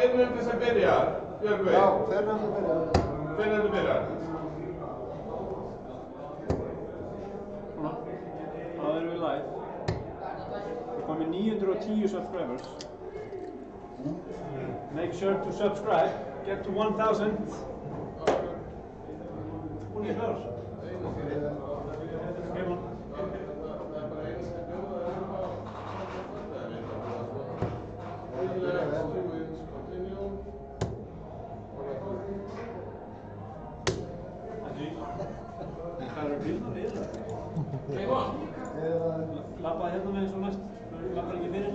fyrrnefndi sem byrjar, Björgvin? Já, fyrrnefndi byrjar. Fyrrnefndi byrjar. Svona, þá erum við live. Við komum í 910 subscribers. Make sure to subscribe. Get to 1000. Hún er klár. Come on. Hvað eru bílnar við það? Lappaði hérna með eins og næst. Lappar ekki fyrir.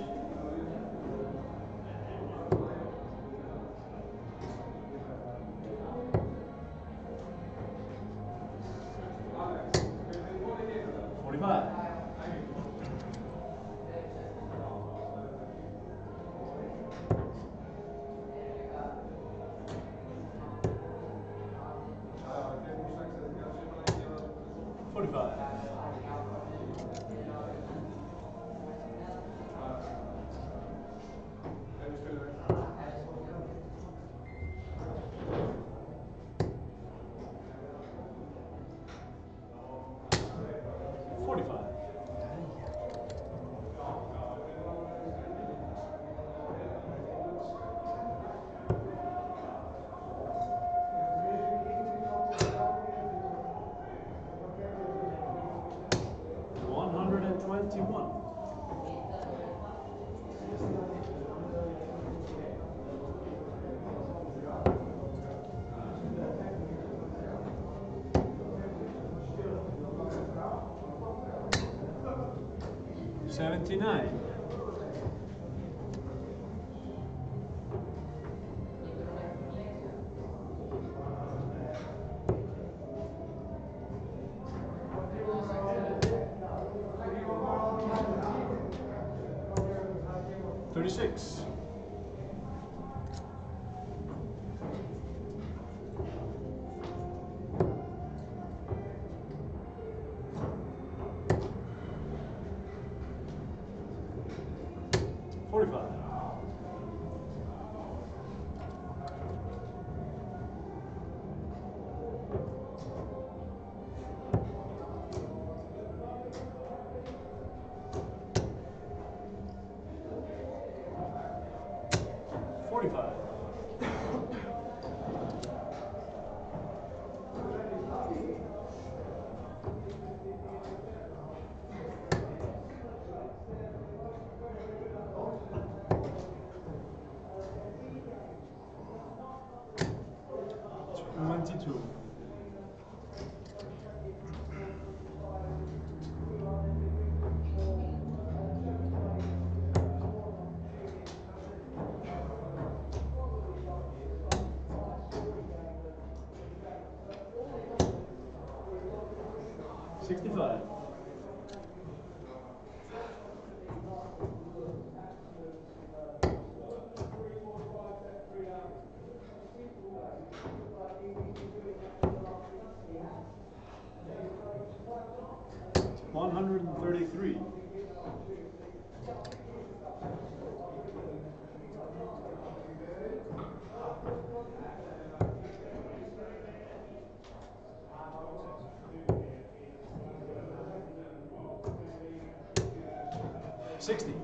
$79. $36. $45. $45. $22. $65. $133. $60.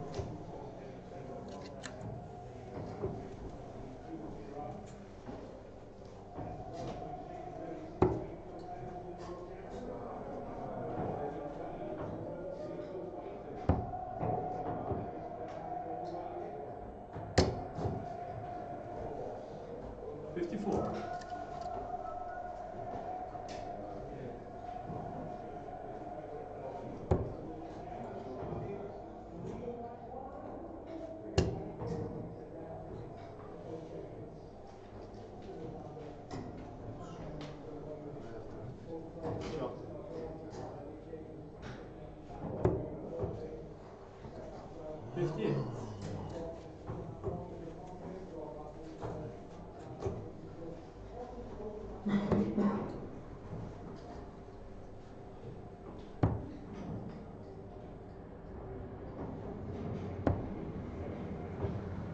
$54. Shot. $58.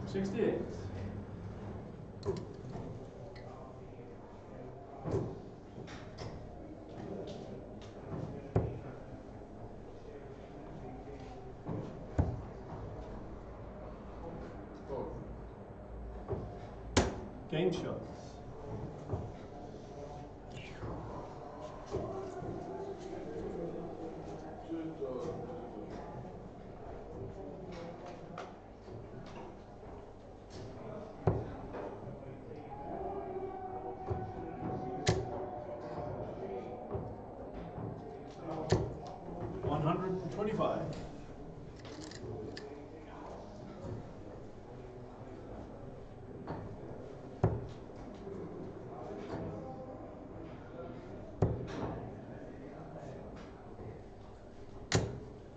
$68. Game shots. $125.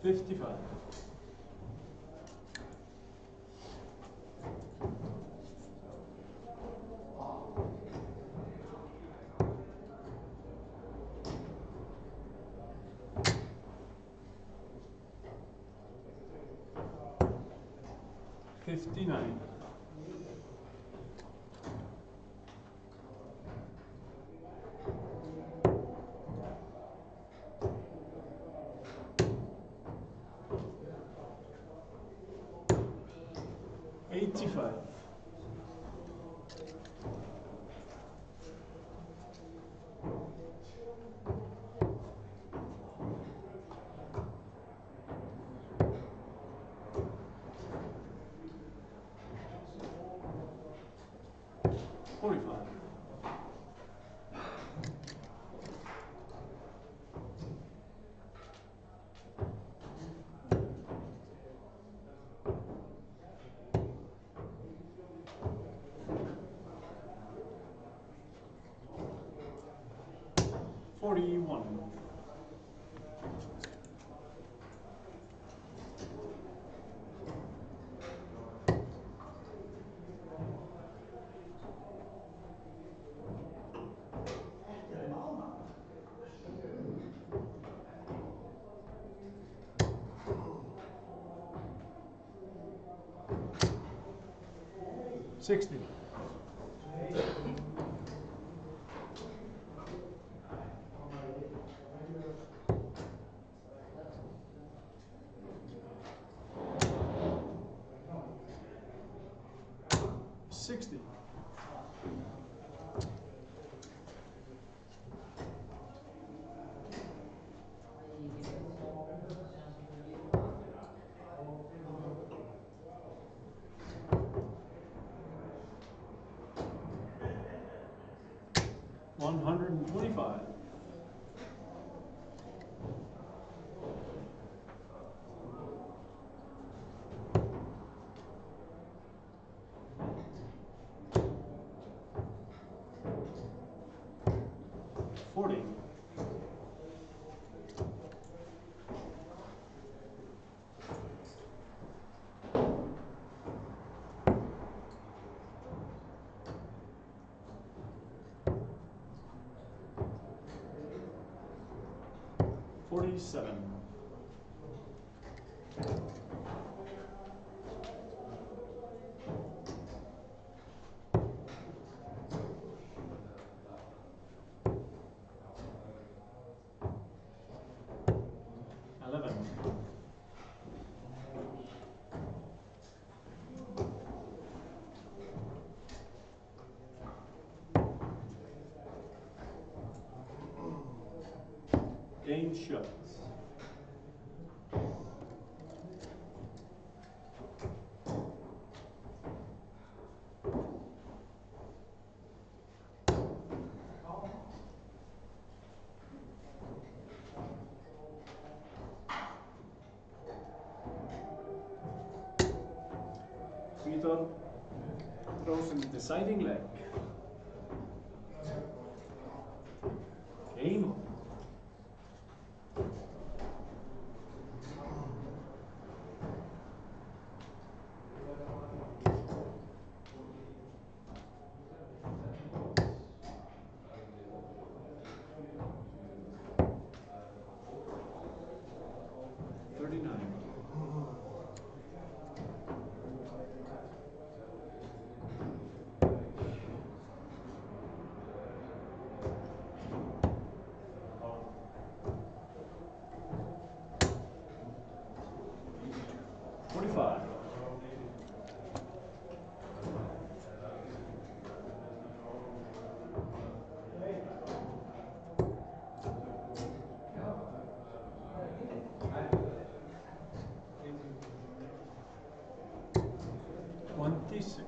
$55. $59. $85. $45. $41. $60. $60. $125. $40. $47. $11. Game shots. Vitor throws in the deciding leg. Game on. $39. 26.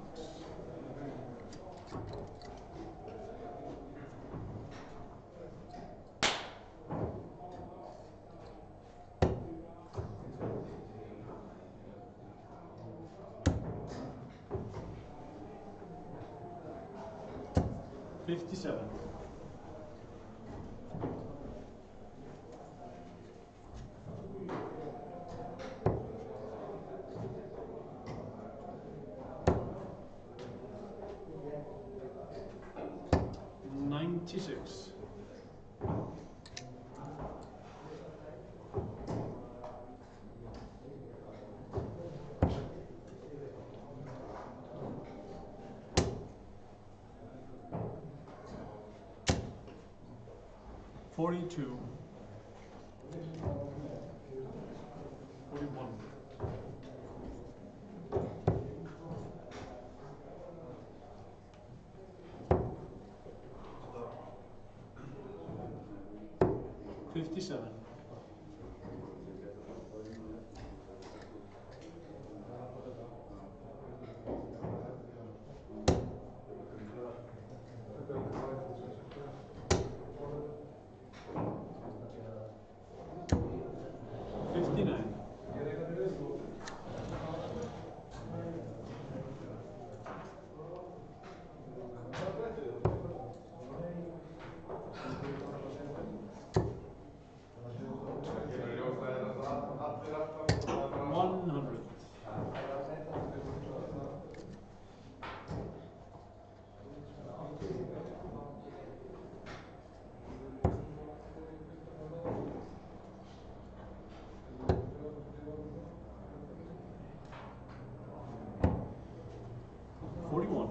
$57. $96. $42. $41. $57. $59. $100. $41.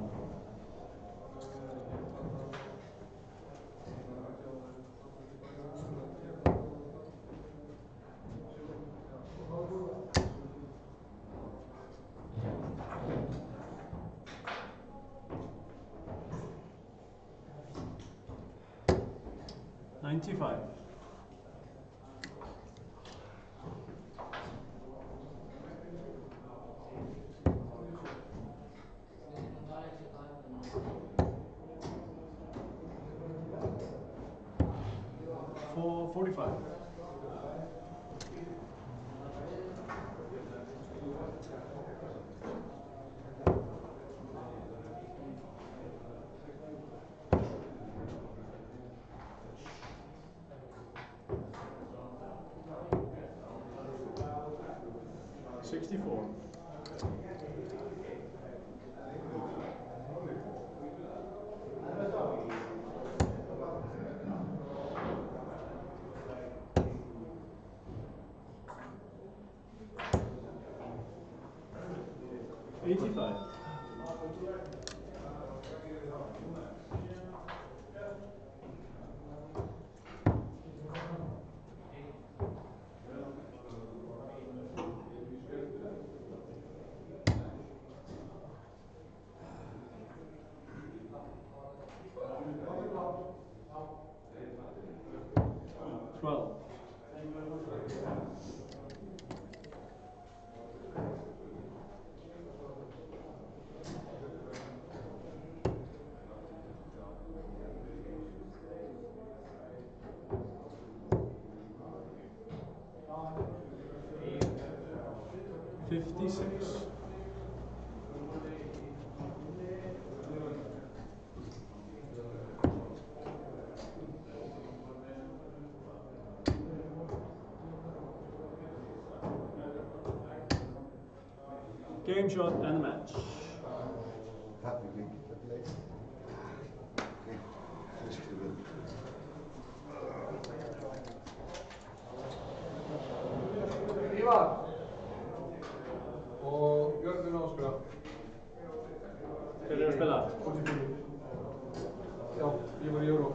$95. $45. $64. $85. $12. $56. Game shot and match. Happy week to play. Okay. Let's do it. Ívar og Björn áskra. Hver að spila? Já, ég var í Euró.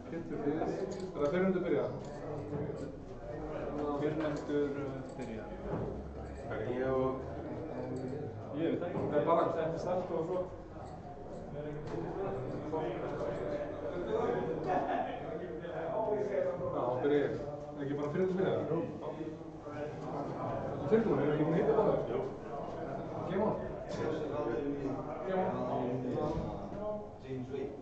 Kynntur við. Þeir undir byrja. Fyrrnefndur byrja. Ég og... Ég veit ekki. Það bara setti start og svo. Já, byrja ég. Ekki bara fyrir þetta byrja? Jú. tilbúin, ekki búin að hitta báðir? Jú. Game on. Game on. James Wade.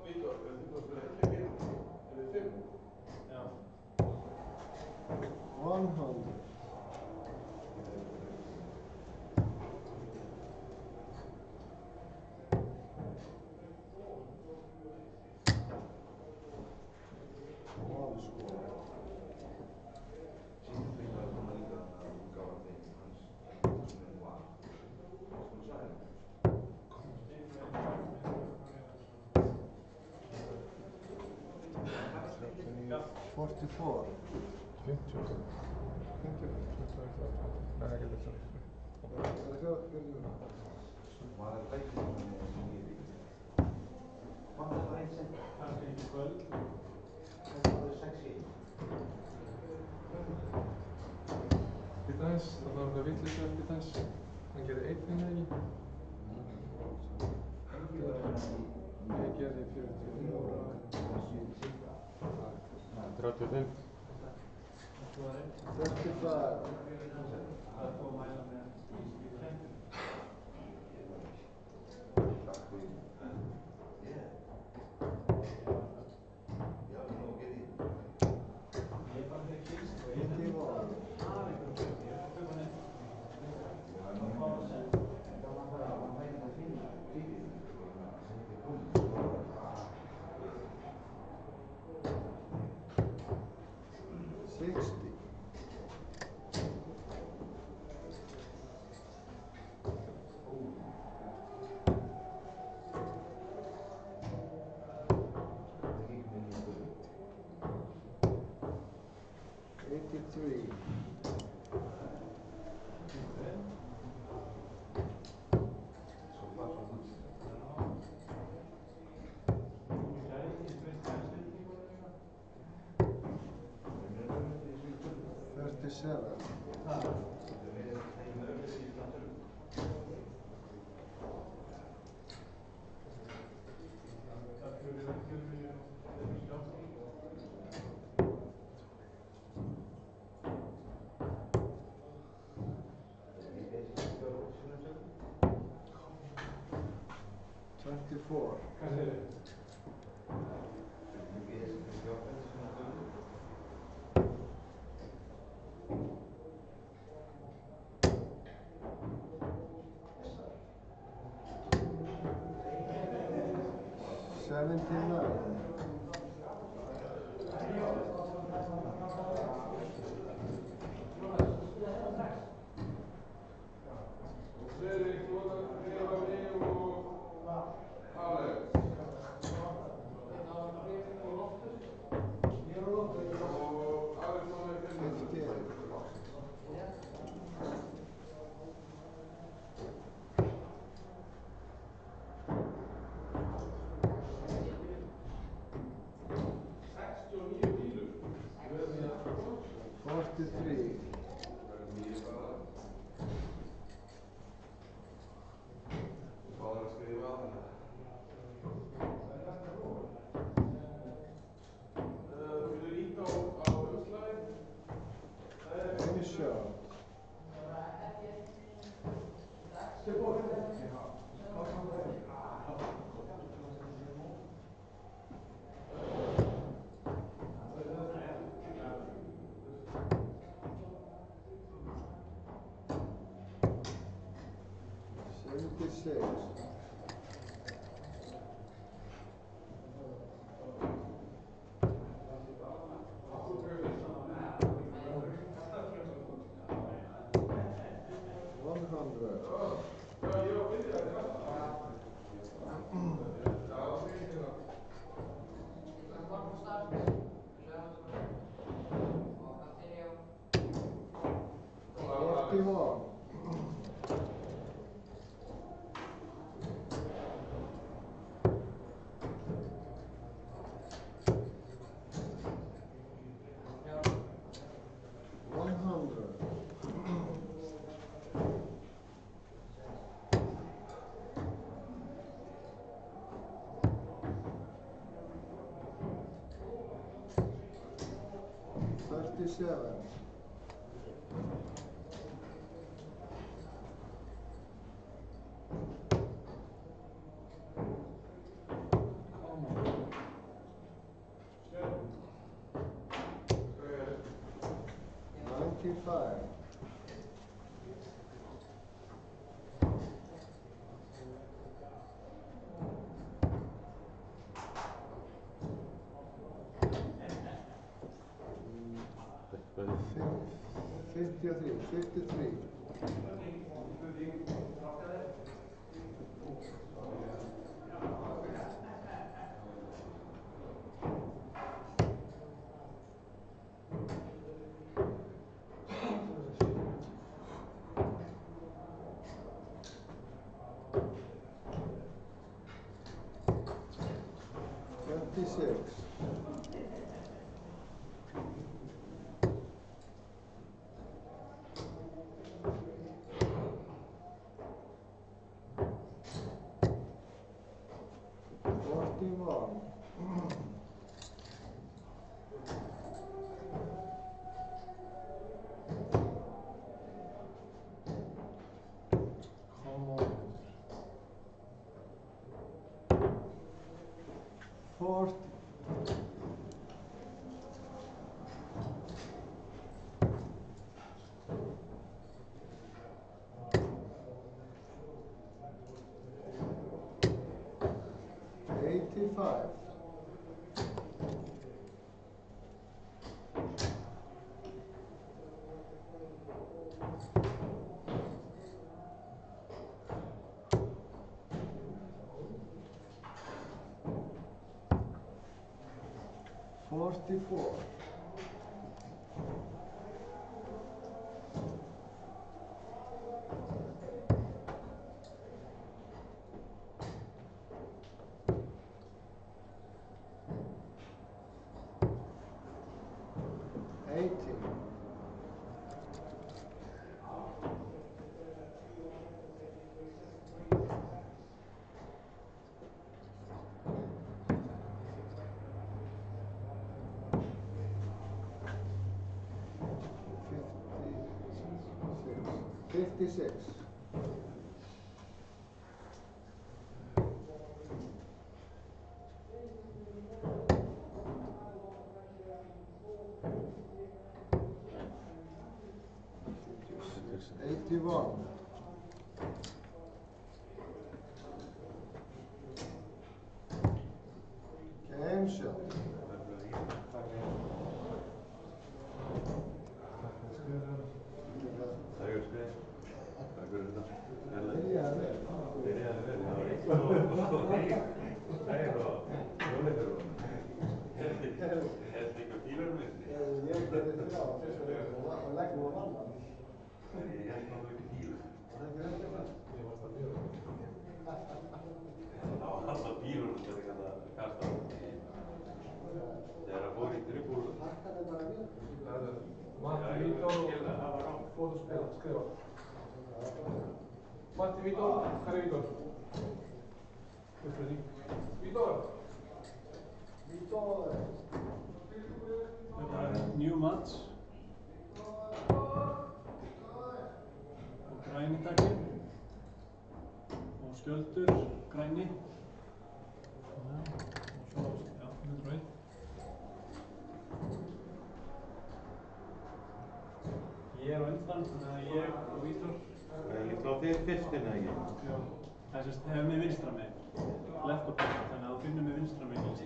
Vítor, er þið búin að spila eitthvað geim? Er þið 5? Já. 100. One score. Já. 44. 50. Nei, ekki þetta. Kannski ekki kvöld. Býta aðeins, það var það vitlaust að býta aðeins. Hann gerði 1 eða ekki. Ég gerði 44. 35. 35. Það er að mæla með skiptæm. Ég bara þegar kynst og ég Fifty one. Three. Thirty-seven. Twenty-four. $79. Fredrik, þú ætlar að skrifa mig og Alex. Og Alexander Finnur. 58. Bílur. 43. Báðar að skrifa að hana. Þú getur ítt á umslagið. Any shot. 41. $37. $95. $53. $26. $41. Come on. 40. $85. $44. $80. $56. $81. Game shot. Matti Vítor, foto skriva. Matti Vítor, här är Vítor. Vítor! Þetta er new match. Og græni takki. Og skjöldur, græni. Og svo, já, 101. Ég er á undan, þannig að ég og Vítor. Það er líka á þér fyrstin, eða ekki? Já. Það er sérst, hefur mig vinstra megin. Left og back, þannig að þú finnur mig vinstra megin í líst.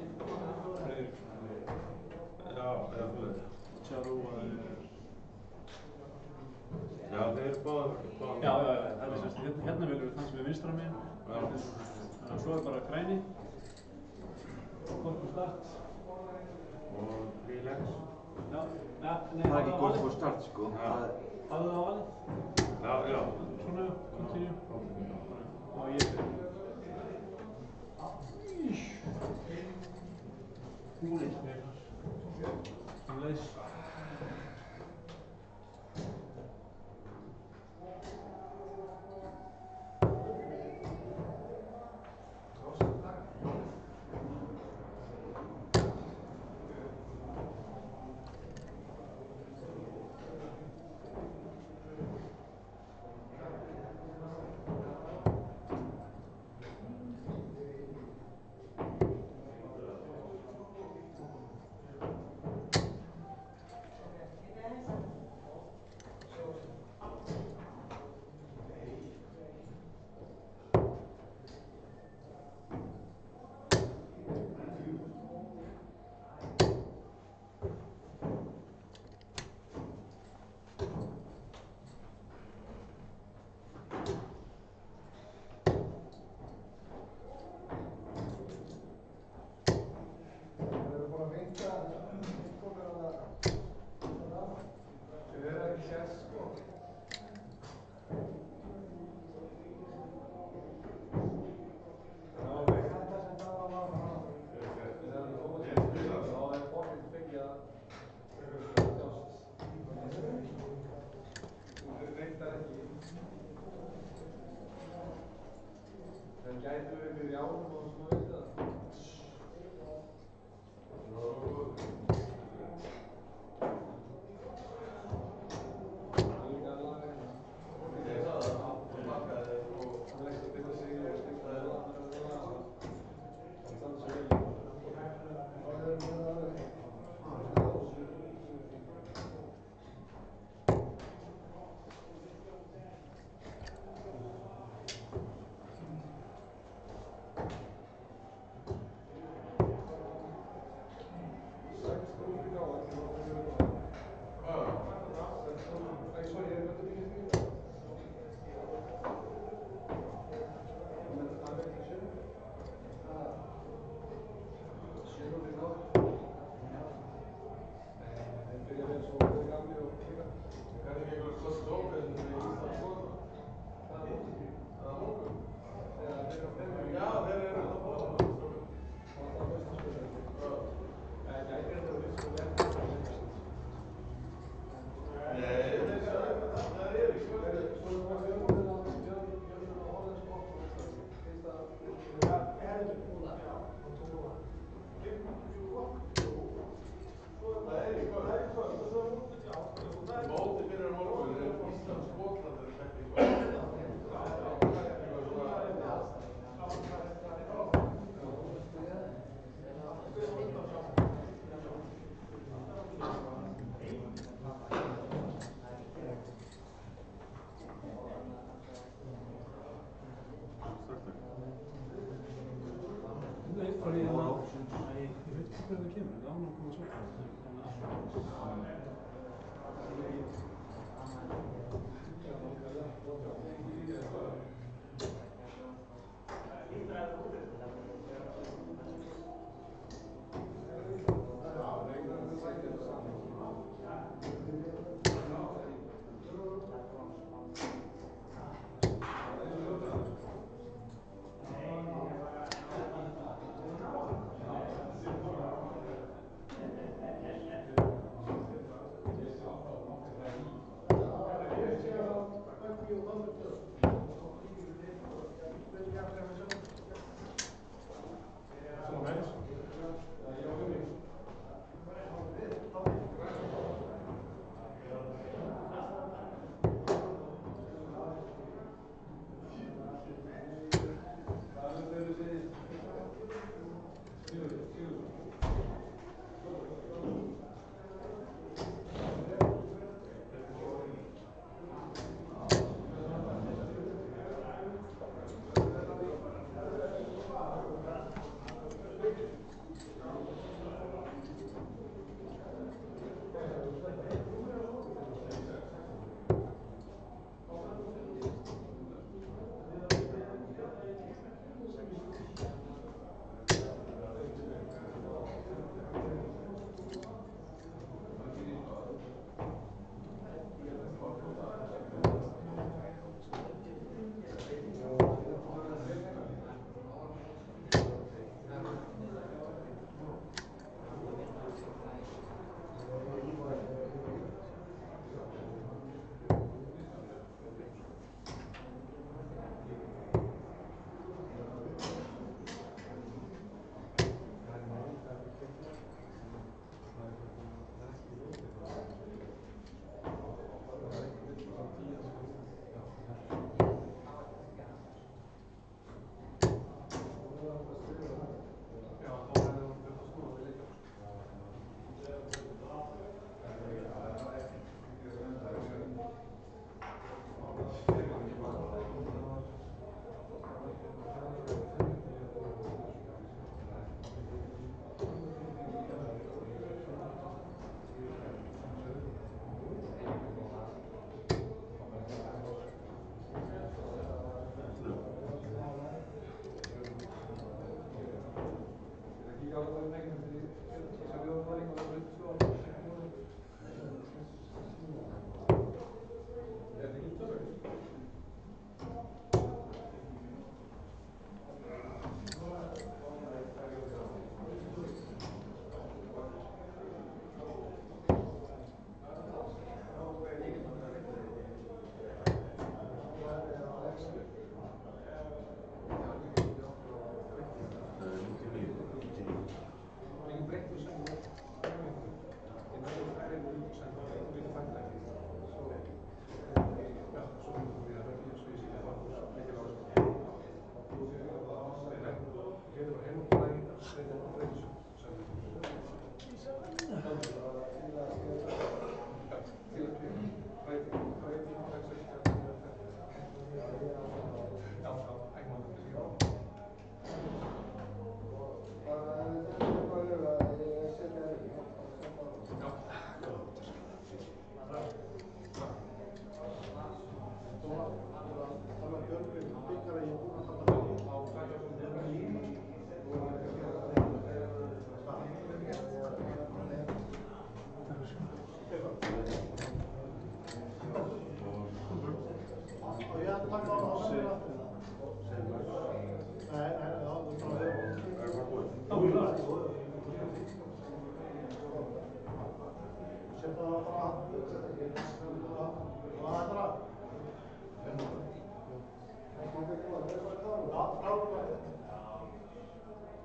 Freyriksson. Já, eða fyrir. Tjarú að það eru... Já, þeir eru báðar. Já, það er sérst, hérna velur við þann sem er vinstra megin. Þannig að svo er bara græni. Korku start. Og relax. Já, nei, Það er ekki gott for start, sko. Hafðu það valið? Já. Svona, continue. Og ég fyrir. Húlið. Leys.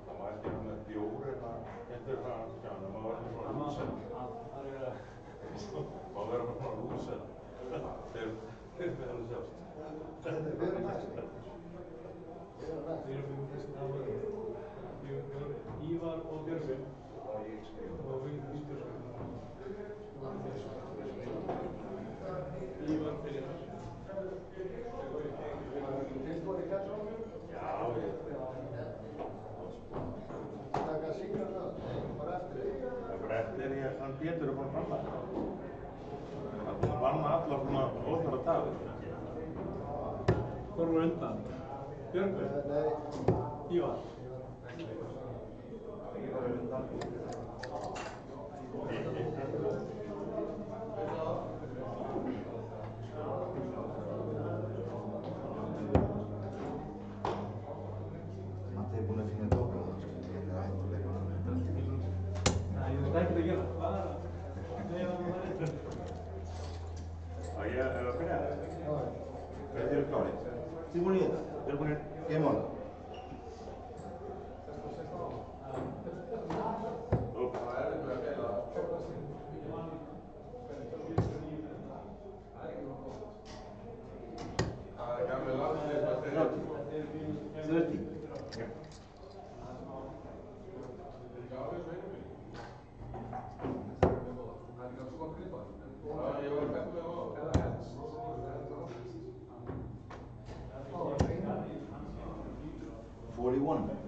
Það var ekki með bjór hérna, getur það skjána, maður var ekki svona lúsera. Maður verður bara svona lúsera. Þeir með það sjást. Ívar og Björgvin og Vísbjörg. Ívar byrjar. Já, Taka sína það, bara eftir því. það er bara eftir ég hann Pétur er búinn að banna þetta. Það er búinn að banna alla svona óþarfa dagur. Hvor voru undan? Björgvin? Nei, Ívar? Matti er búinn að finna dópa á það, þetta er hættulega. Nei, ég veit ekki að gera. Bara leiða hann það reynd. Já, ég er að byrja. Þeir eru klárið. Tilbúin í þetta. Þeir eru búin í game on. Það er erfitt með að fela. Það er gamli landsliðs að segja. 30. Já, ég var með á.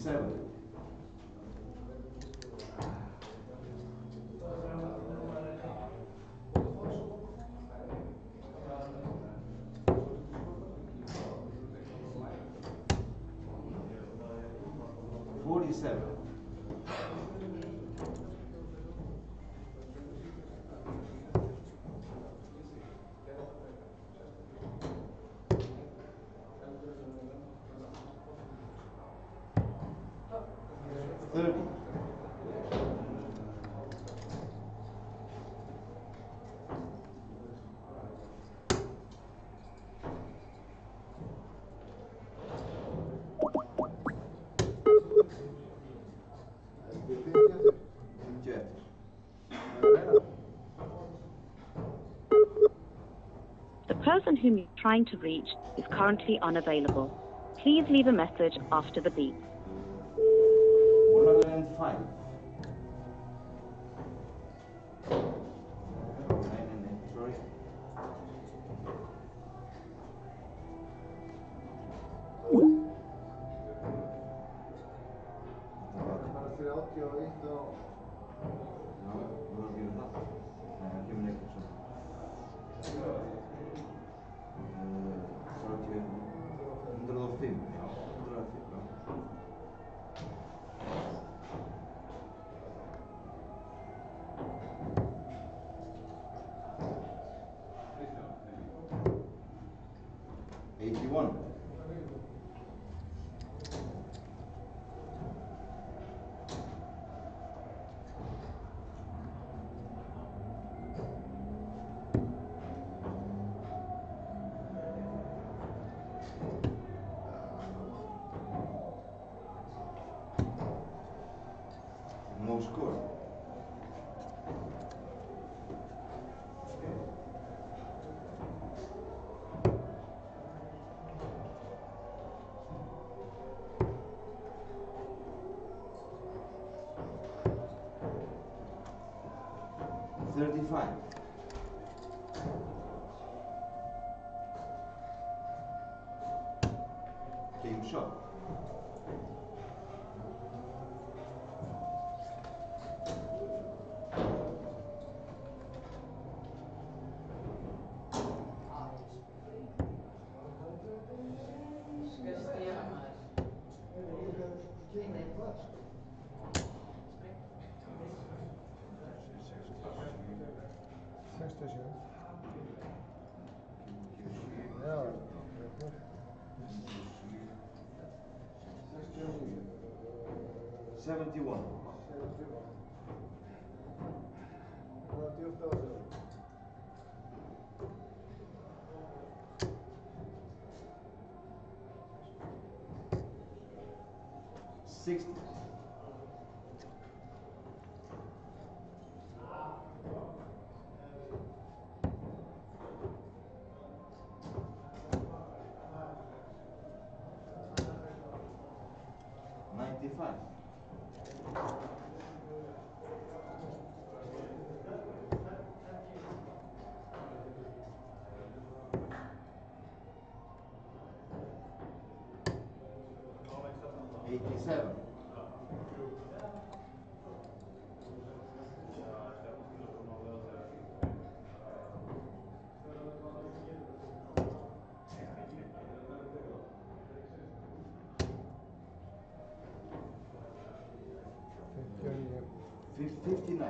41. person whom you're trying to reach is currently unavailable. Please leave a message after the beep. 105. Sorry. Bara 31 og... Já, þú voru að gera það. Nei, það kemur neitt svona. 105, já, 105, já. Eighty-one. 35. Game shot. Já. 71. Það var djúpt á þessu. 60. 95. 87. 59.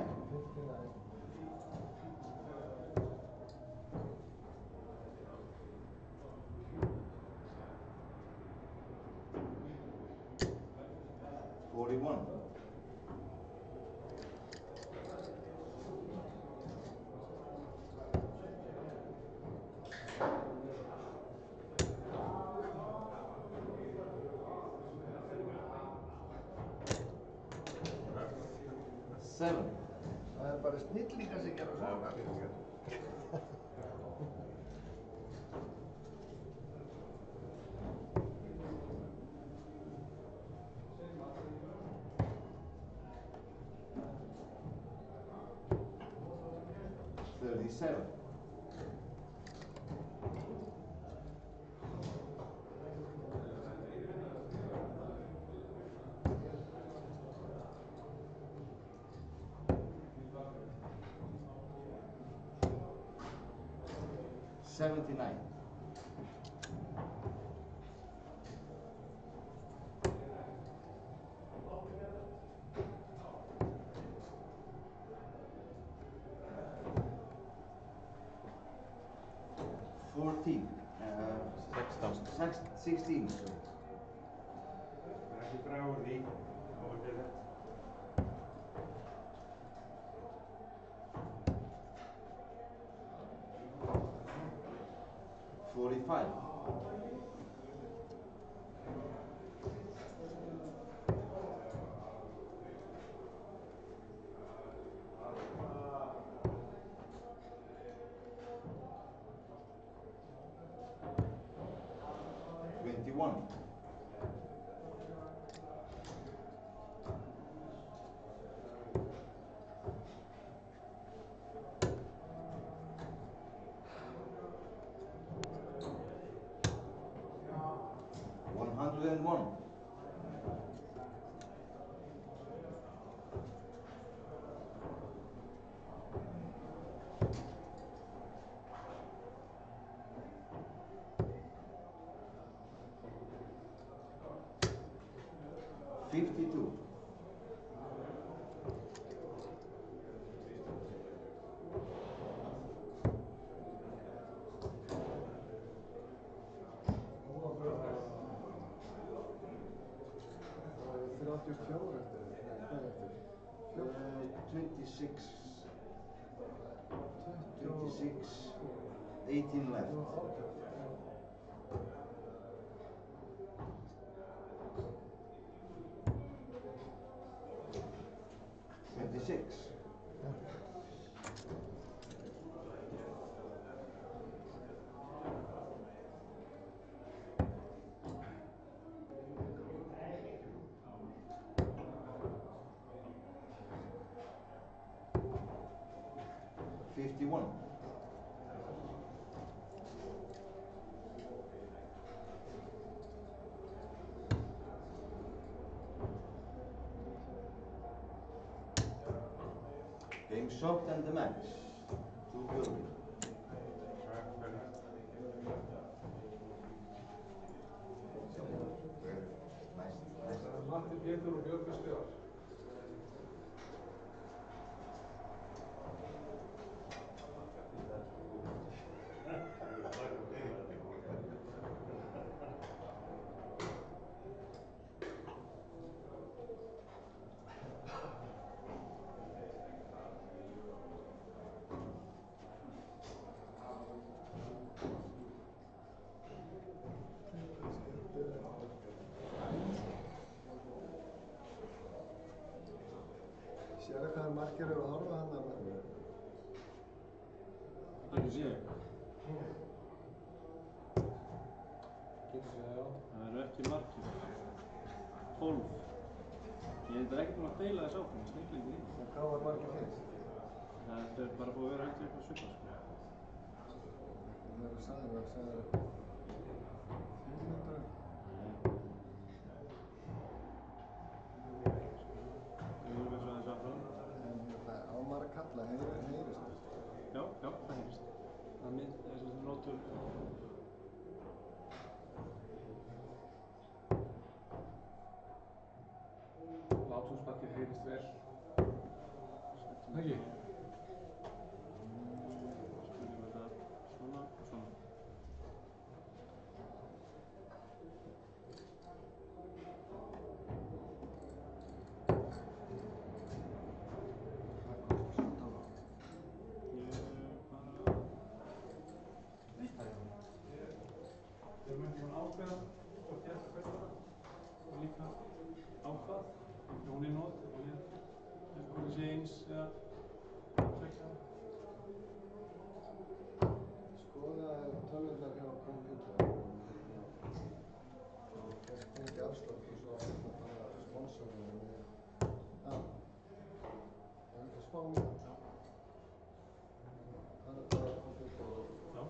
41. 7. Það bara snillingar sem gera svona. 37. 79. 14. 16. Ekki draga úr því, þá er þetta. 45. 45. 26. 26. 18 left. Game shot and the match. 2-40. Matti Pétur og Björgur skrifar. Sérðu hvað margir eru að horfa hann að mann? Ekki sé. Getur séð, já. Það eru ekki margir. 12. Ég er ekki búinn að deila þess áfram, snillingur í. En hvað var margir fyrst? Það er bara búið að vera heldur eitthvað svipað, sko. Það eru sagðið 400. Á maður að kalla, heyrist það? Já, það heyrist. Það er svona nótur. Látúnsparkið heyrist vel. Ekki? Spurning þetta svona og svona. Skoða tölvurnar hjá kompjúter. Ég fengi afslátt og svo bara sponsorinn með. Já. Það er ekki spá mér. Það er bara kompjúter. Já,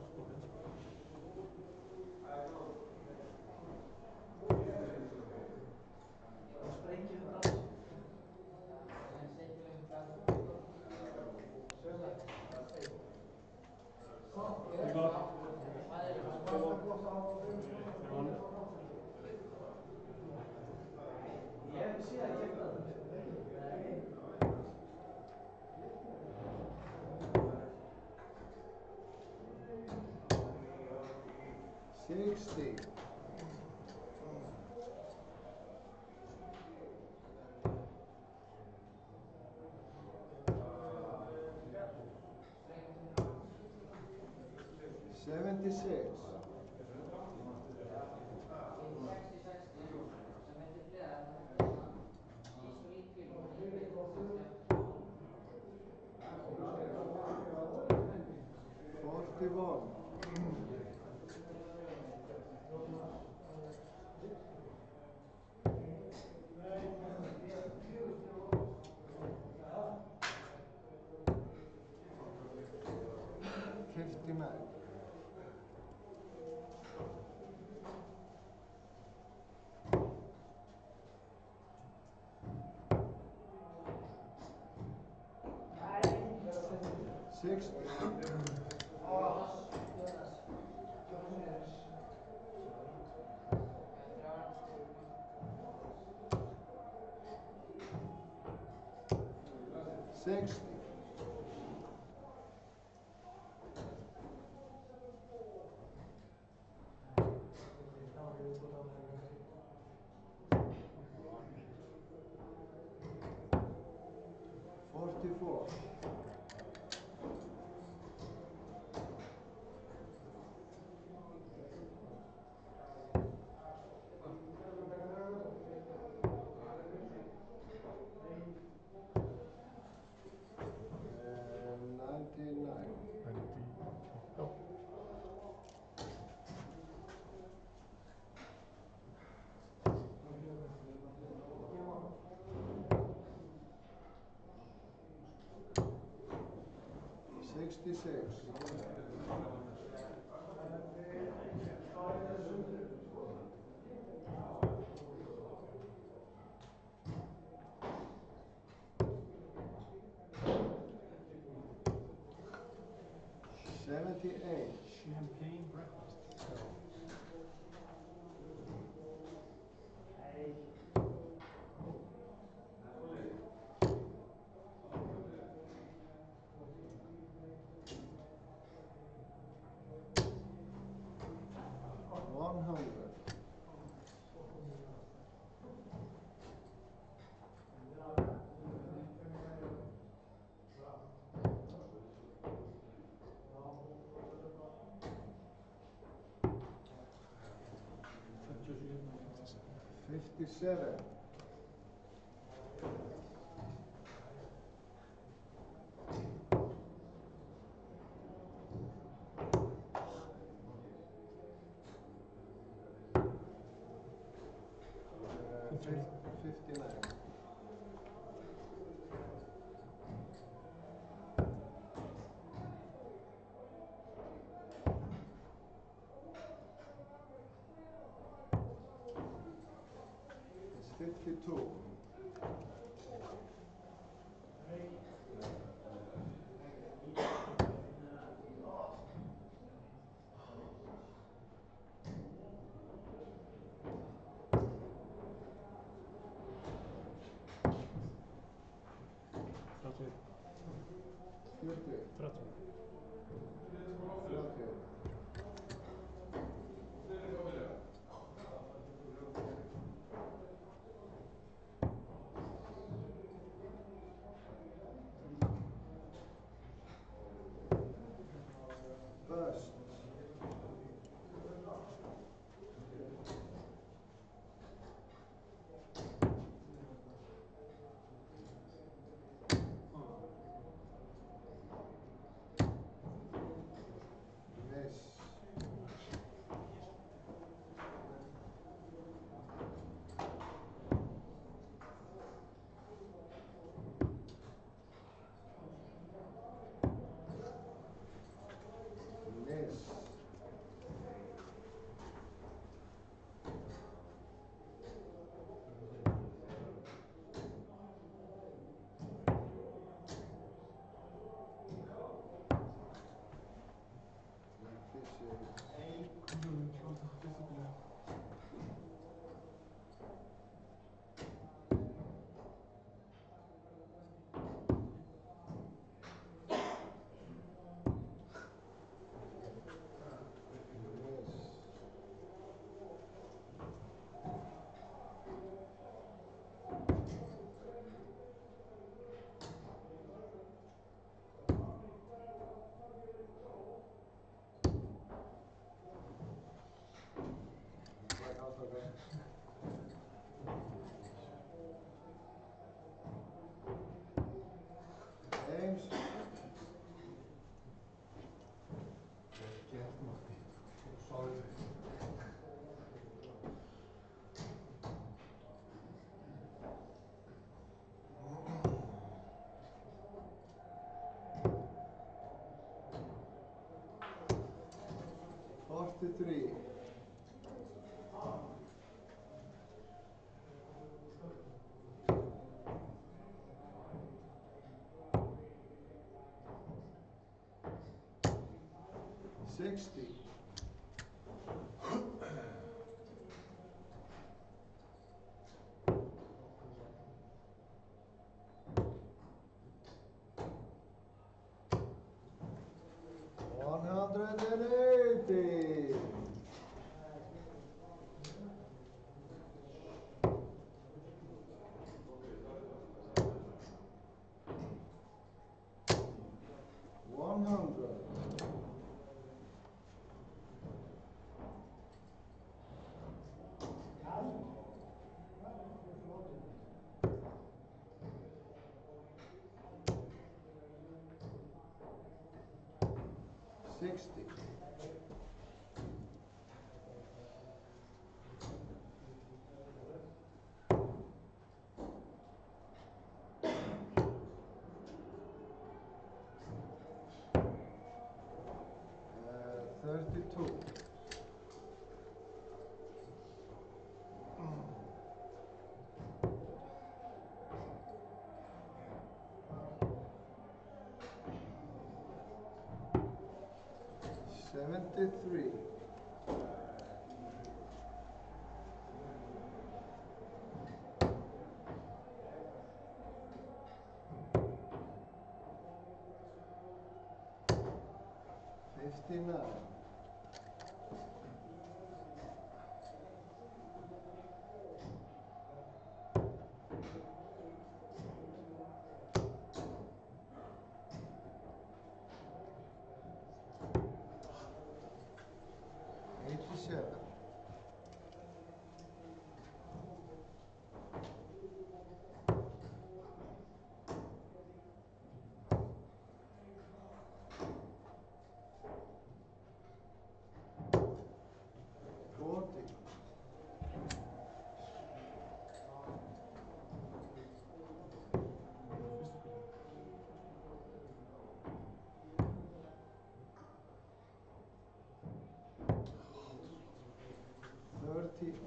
ok. 44. And 99. 66. Champagne breakfast. $57. $59. It's 52. First. Miss. Miss. James. Sorry. $43. $60. $180. 100. 60. 32. 73. 59. 87. 40. 38.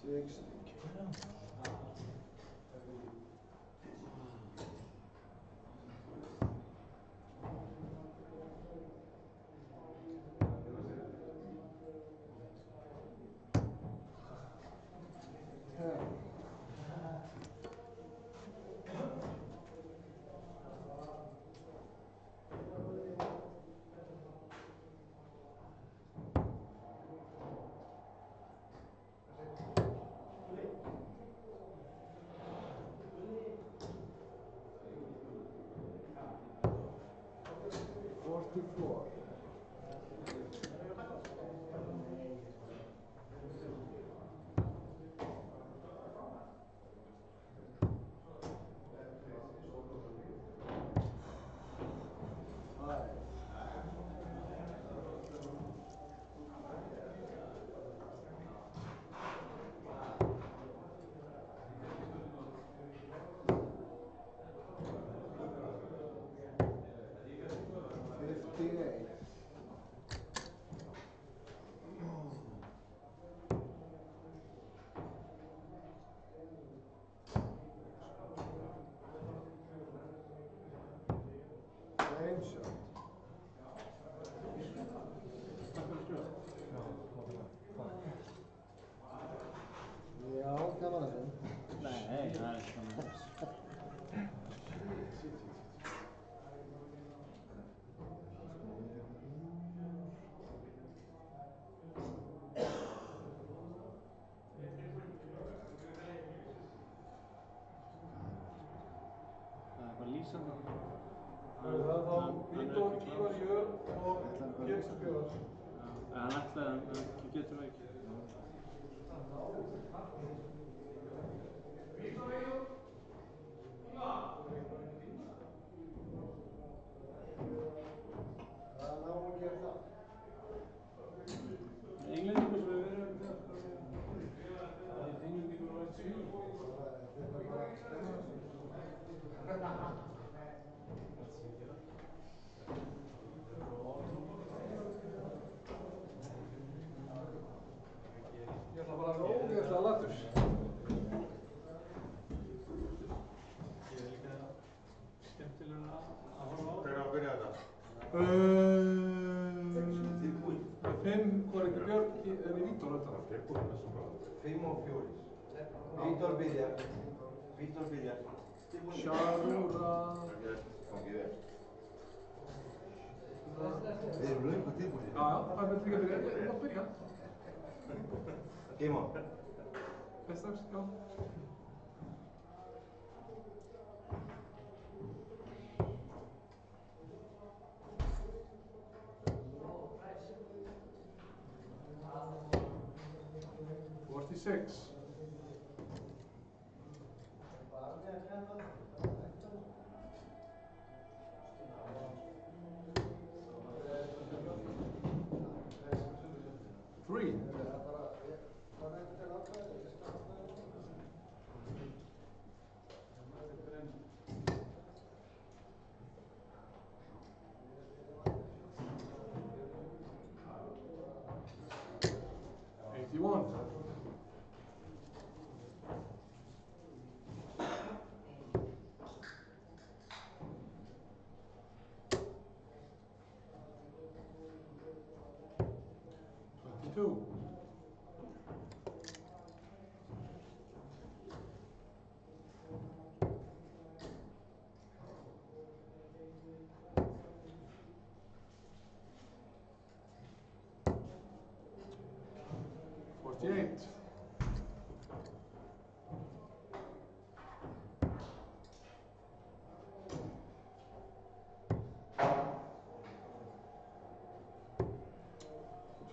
60. 10. 44. 5. 58. 1 shot. Já, gaman að þeim. Nei, það er ekki gaman. Það er bara lýsandi. Það er þá Vítor, Ívar Jörn og Pétur Björns. Hann ætlaði, hann getur það ekki. Það ná að gera það. Englendingur sem við erum með. Englendingur og eitt síl. Þetta er bara spennandi. Ég ætla bara að vera ógeðslega latur. Ég er líka skemmtilegur að horfa á. Hver er að byrja þetta? Tilbúin. 5, hvað er ekki Björn, er í Vítor þetta? Tilbúin þessu bara. 5 og 4. Vítor byrjar. Vítor byrjar. Tilbúin. Sjarúra. Gangi vel. Við erum löngu tilbúinir. Já, það er ekki að byrja. Ég er að byrja. Game on. Best strax, já. Six. Three. 81. 22. 48.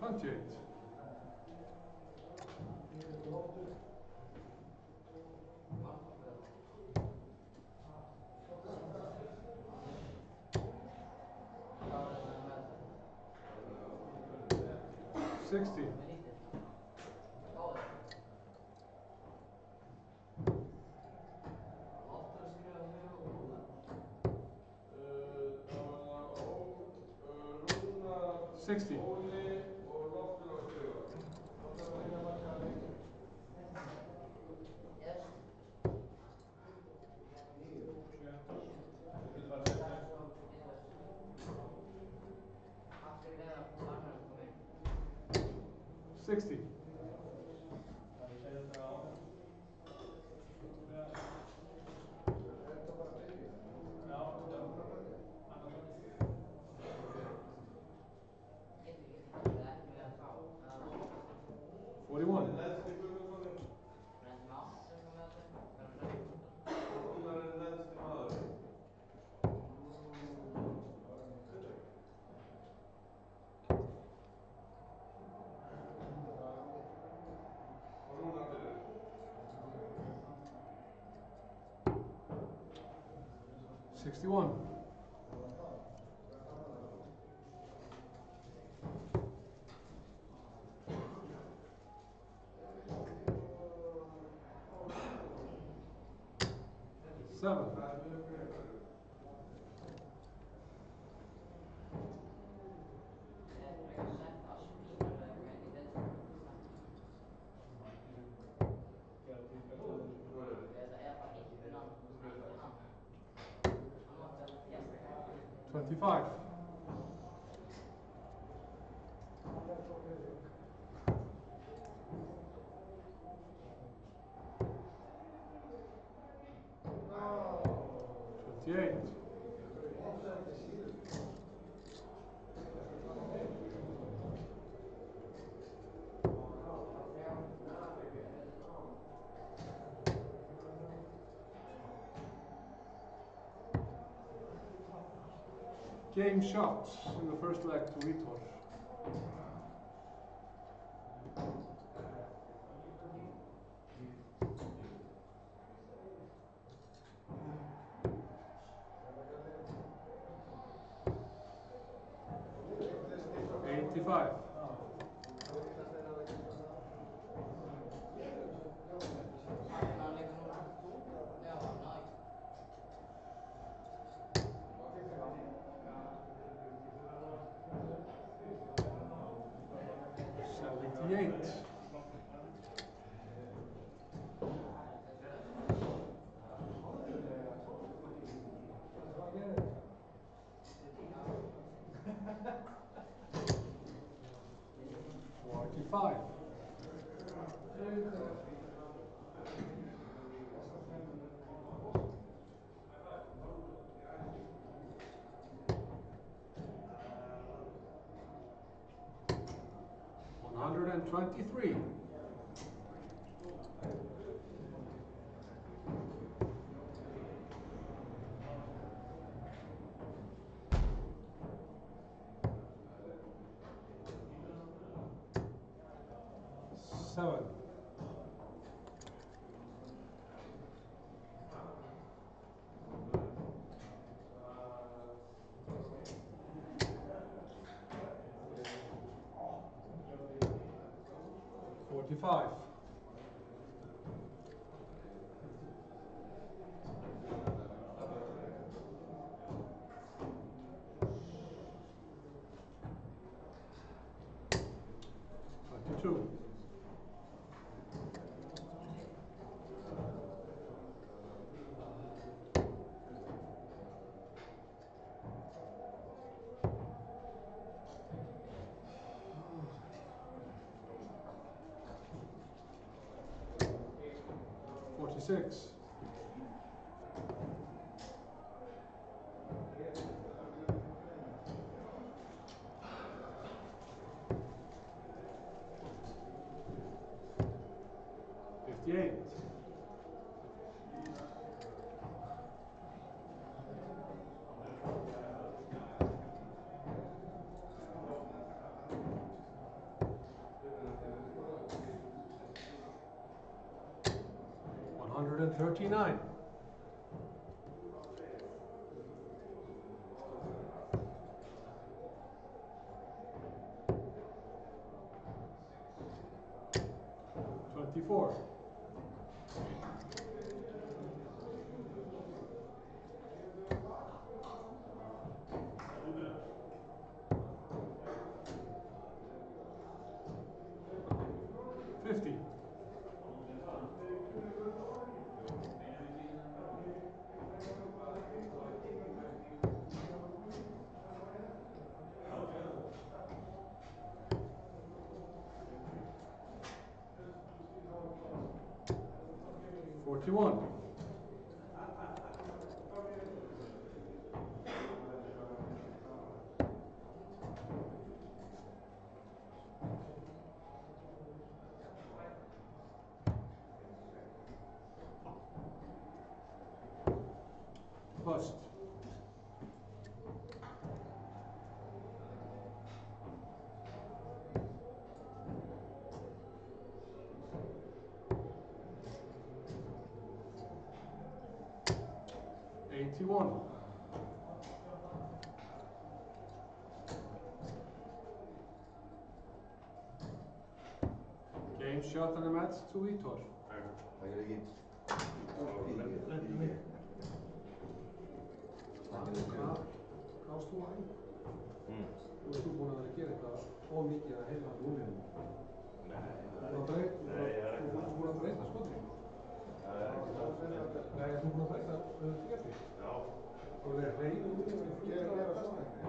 28. 60. 60. 60. 41. 61. 7. 25. 28. 'Game shots in the first leg to Vitor. $85. 78. 45. 45. 123. Seven. $45. $22. $46. $58. $139. $24. $50. $41. Bust. $81. Game shot and a match to Vitor. Tackar ekki. Hvað varst þú að æfa? Þú ert búin að vera að gera eitthvað ómikið að heila núlinu? Nei, Þú ert búin að breyta skotri? það er ekki það. Nei, þú ert búin að breyta tíkjafti? Já. Þú er reyður núlinu og þú er að vera stafnægni?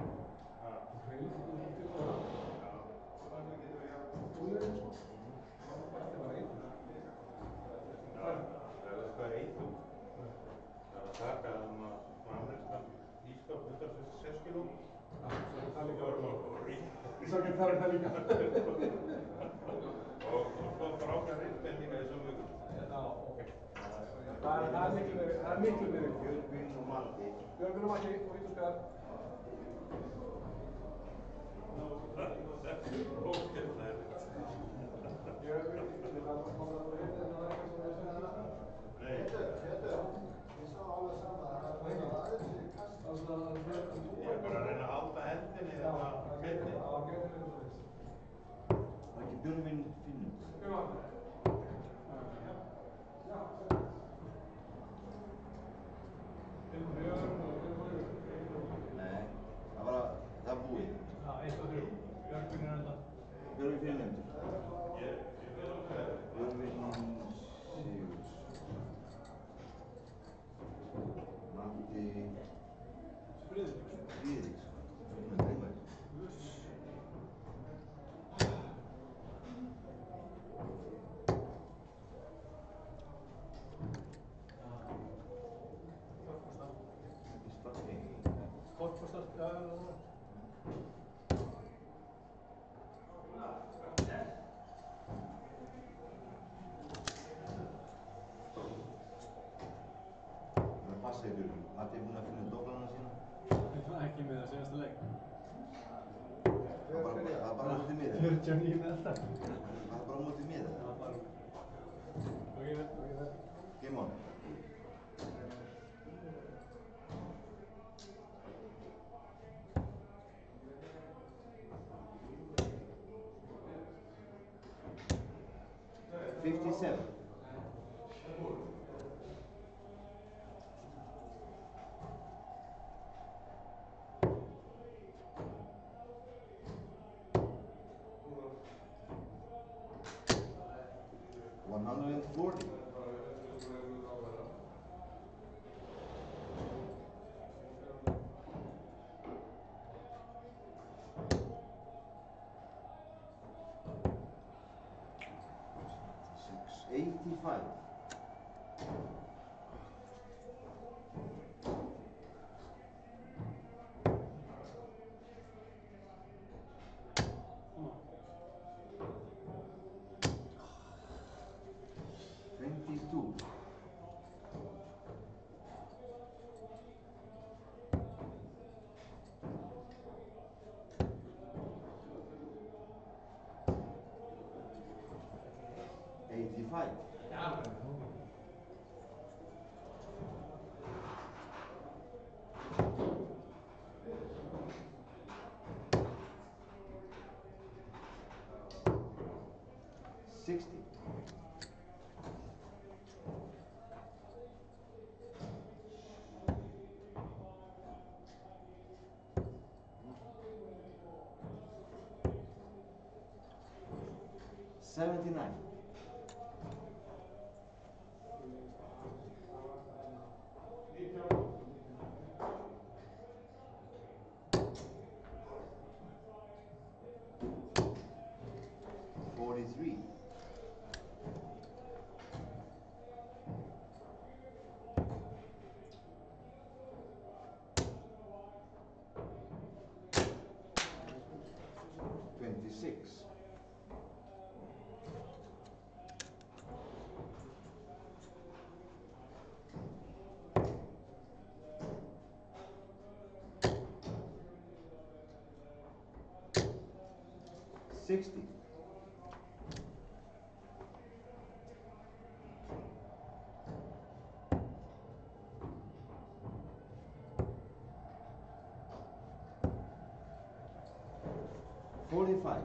Ha. Reyður núlinu til það? Þú er eins og? Þetta var einn. Já, það er eitthvað eitur. Það er að taka þannig að amerískan ískap 106 kg. Það líka. Og rík. Svo getur það verið líka. Og svo frákar ríkbenn líka í sömu viku. Já, ok. Það er miklu meiri. Björgvin og Matti. Björgvin og Matti og Vítur Skar. Þetta er ógeðslega. Ég veit ekki, það var komið að vera þetta var eitthvað sem við sem það. Nei. Ég sá alveg saman að það var aðeins kast. Ég er bara að reyna að halda hendinni eða beinni. Já, getur þetta þess. Var ekki Björgvin Finnur? Já. Nei, það var búið. Já, 1 og 3. Björgvin er enda. Björgvin Finnur. Ég vil okkur. Björgvin Sigurds. Matti Friðriks. Svona dreymar. Kortfastar, já, já, já. Johnny með það. Það er bara á móti mér. Það var bara... Ok. Game on. $57. $140. $85. $22. $85. $60. $79. $43. $26. $60. $45.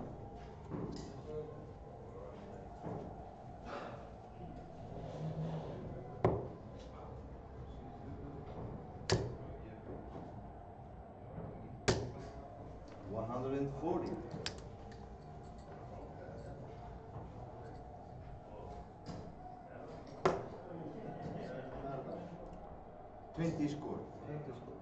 $140. 20 score. 20 score.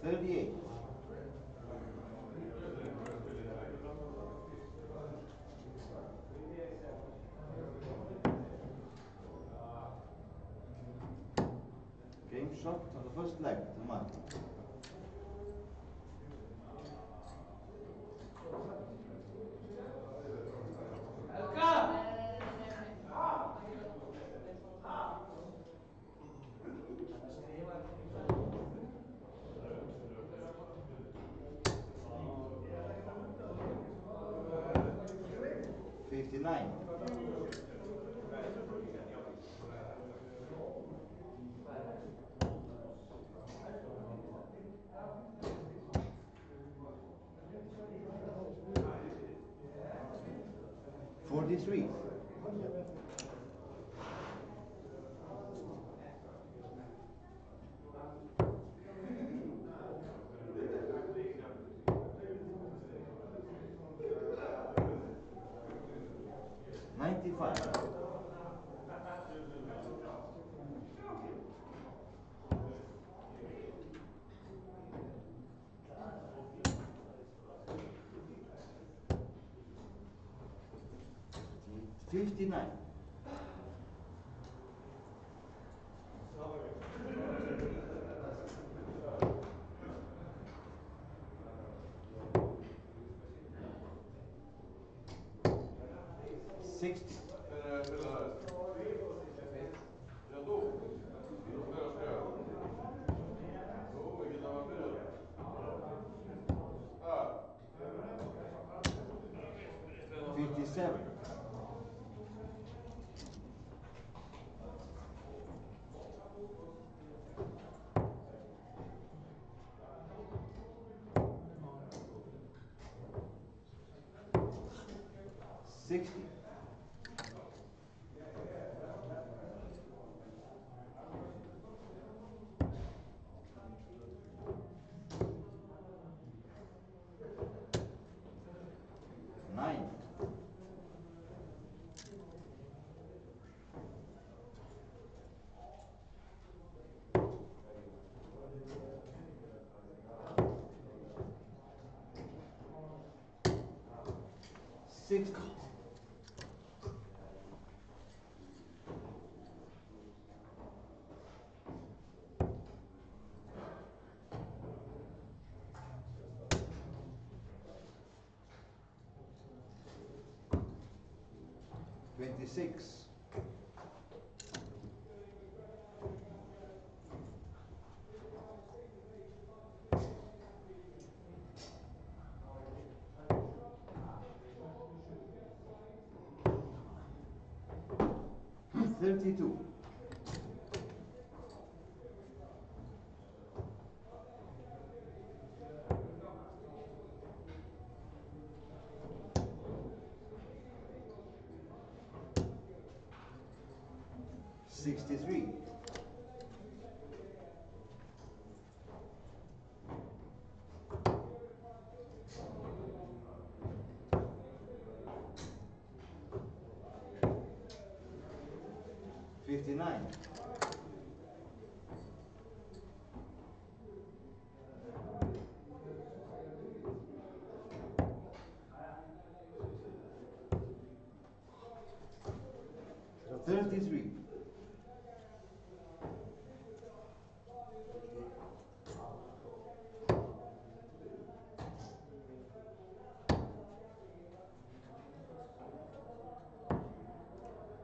$38. Game shot on the first leg to Mark. $59. $43. $95. $59. $60. Já estou. 60. Nine. 60. 26. 32. 63. 59. 33.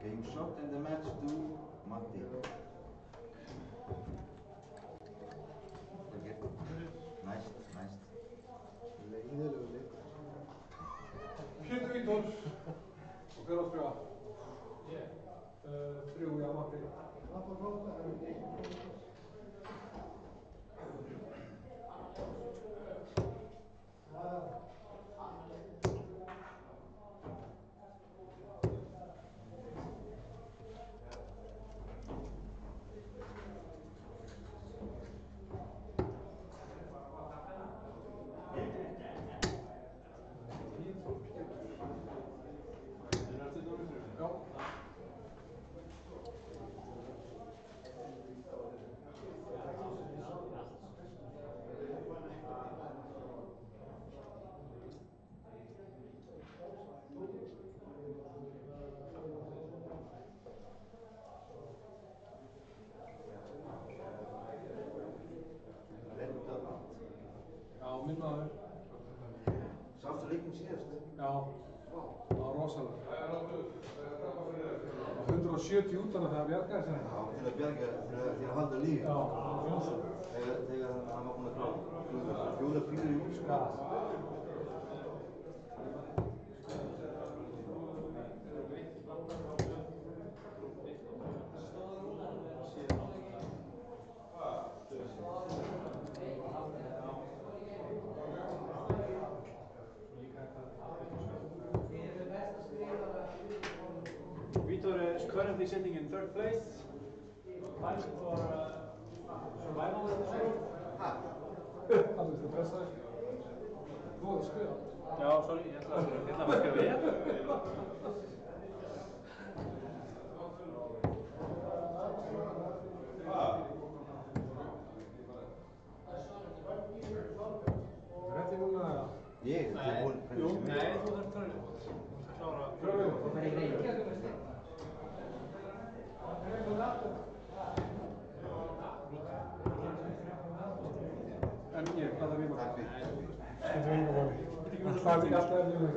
'Game shot and the match to Matti. Okay. Nice. Leiðilegur leikur. Pétur Víthors og hver á að skrifa? Þrjú, já, Matti. Minn maður. Sástu leikinn síðast? Já, það var rosalega. 170 út af það að bjarga þessi. Já, til að bjarga, til að halda lífi. Já, það var rosalega. Þegar hann var búinn að fjóra pílur í út, sko. Vítor is currently sitting in third place, fighting for survival in this group. Það er þetta pressaði. Þú voru að skrifa. Já, sorry, ég ætla að skrifa ég. Rétti núna eða? Ég, þetta er búinn. Jú, nei, þú þarf að klára. En ég, hvað er víma? Takk fyrir. Þetta er víma manni. Það er ekki alltaf erfið mig.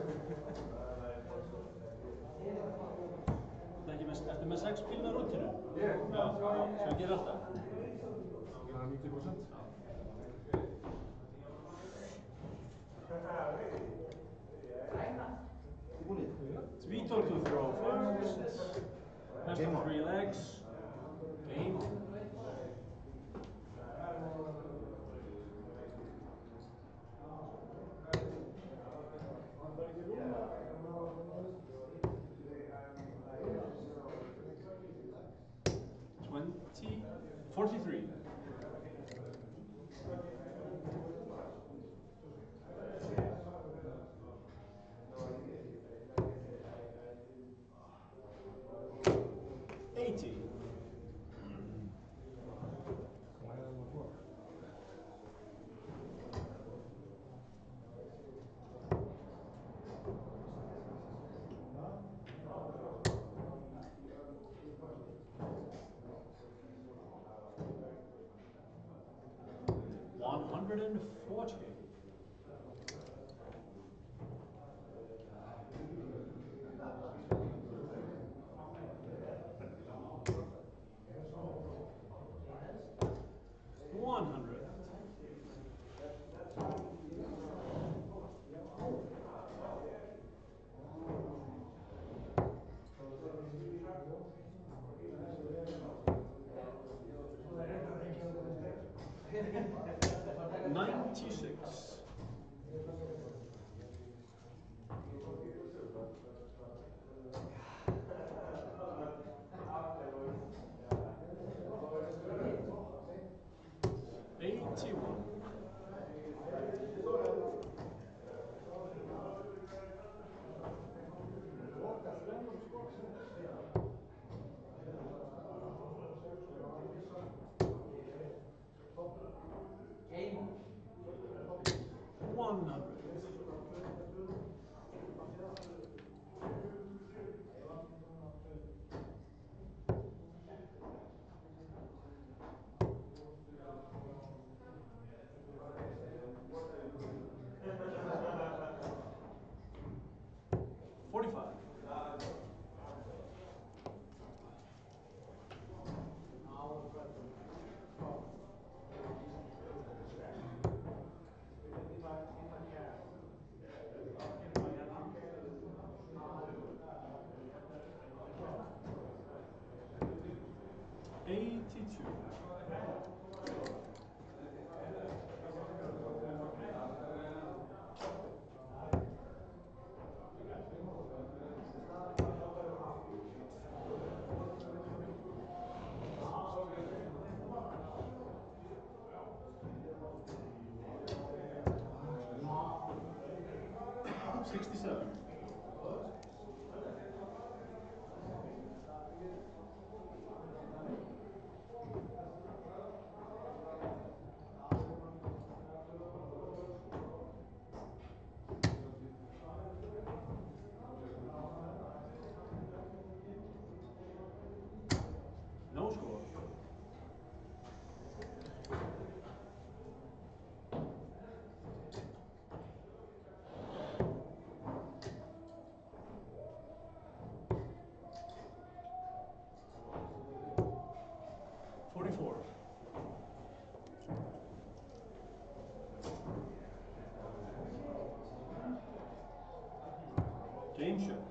Ertu með 6 bílna rútinu? Ég? Já, sem gerir alltaf. Það er 90%. It's Vítor to throw first. Game on. 3 legs. Game on. 43. No score. Game show.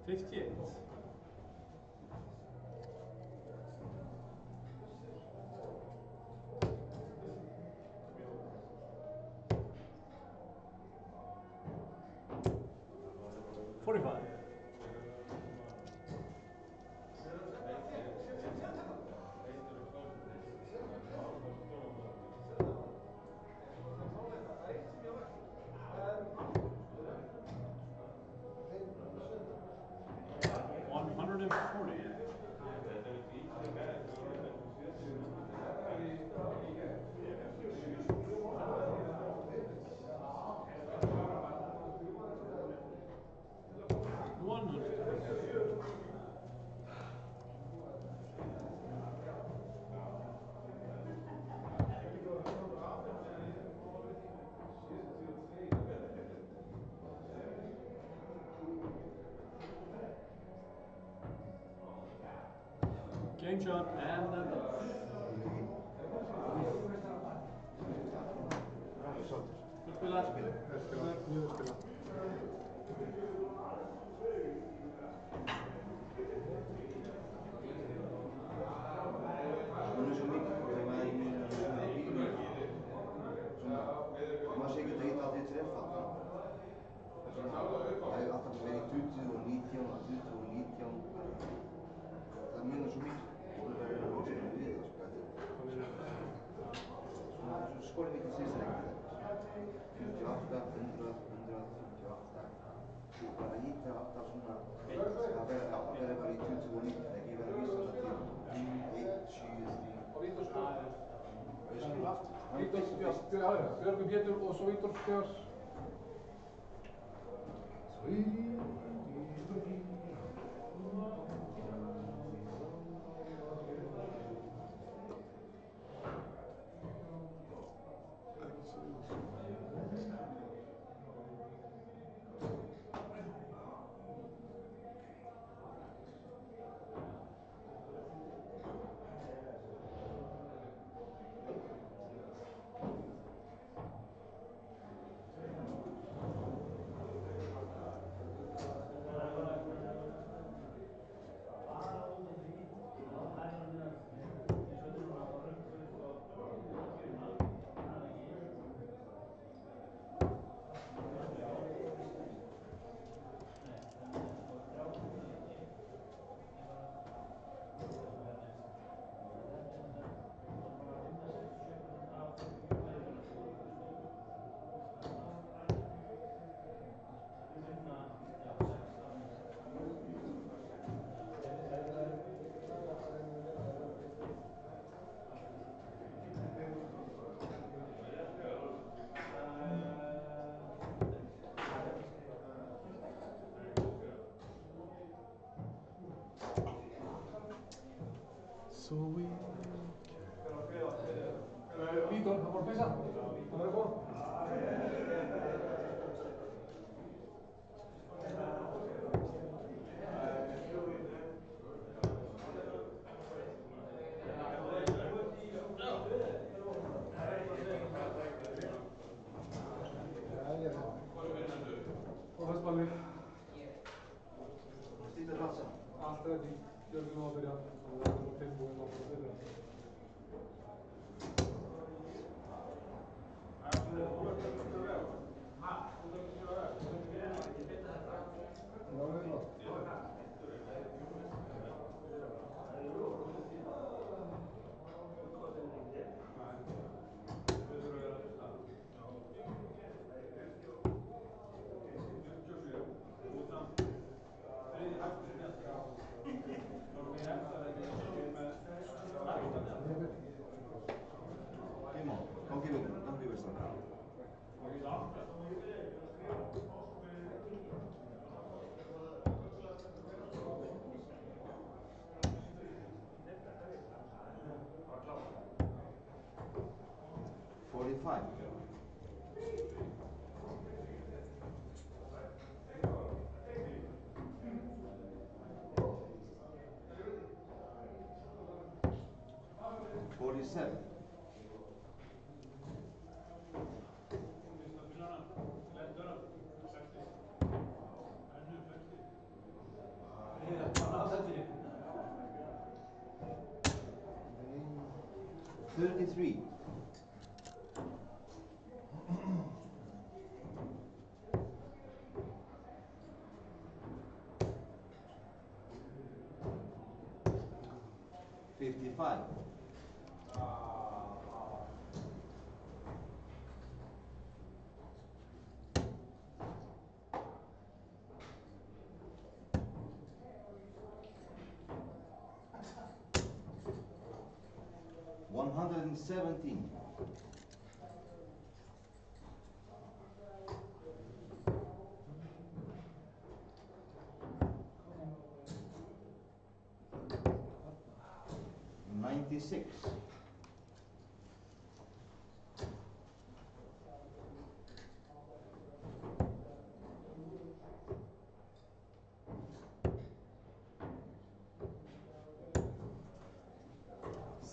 58. $45. $140. Game shot and then Spilað. Mjög spilað. Hún er svo mikið þegar maður er í bílnum og maður sé ekki að hitta allir treffat. Það er alltaf verið 20 og 19 og 20 og 19. Það munar svo mikið. Það er að hugsa við það. Svo skorið mikið síðan ekkert. 48, 100, 158. Bara að hitta alltaf svona að vera bara í 20 og 19, ekki vera að vísa það til 1, 7, 3. Björgvin Pétur og svo Vítor Björn. Vítor, það voru pissa. Það verður góð. Og höstballi. Stýttir vatsa. Allt ready. Björgvin á að byrja. Og það er svo tilbúin á að byrja. 33. $55. 117. 96.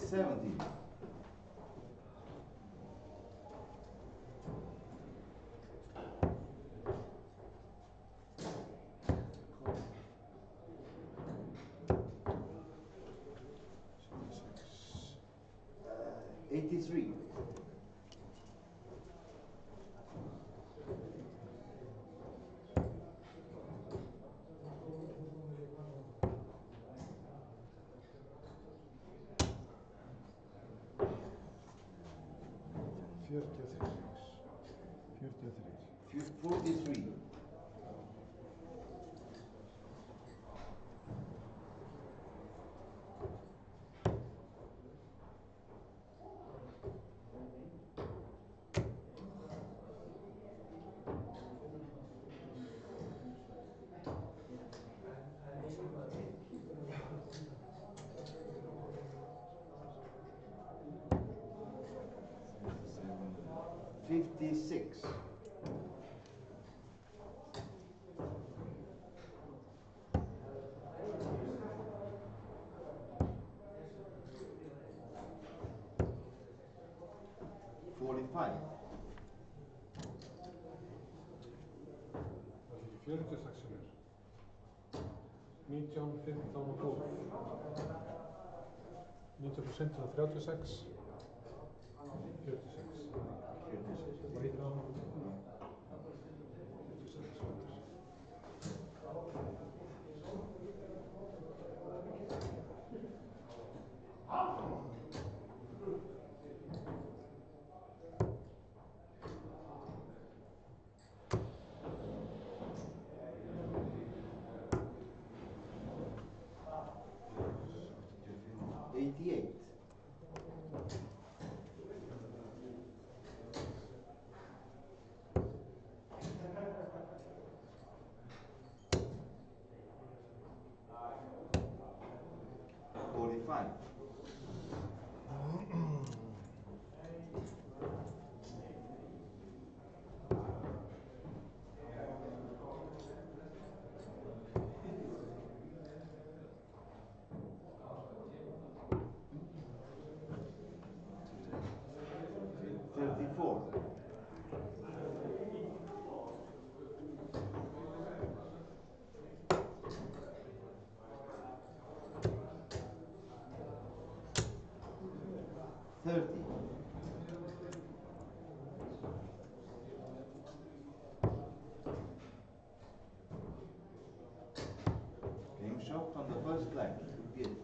70. 83. 43. 56. 45. Það er 46 sem er. 19, 15 og 12. 90% er 36. 46. 46. Var ekki það? Game shot on the first leg. Good.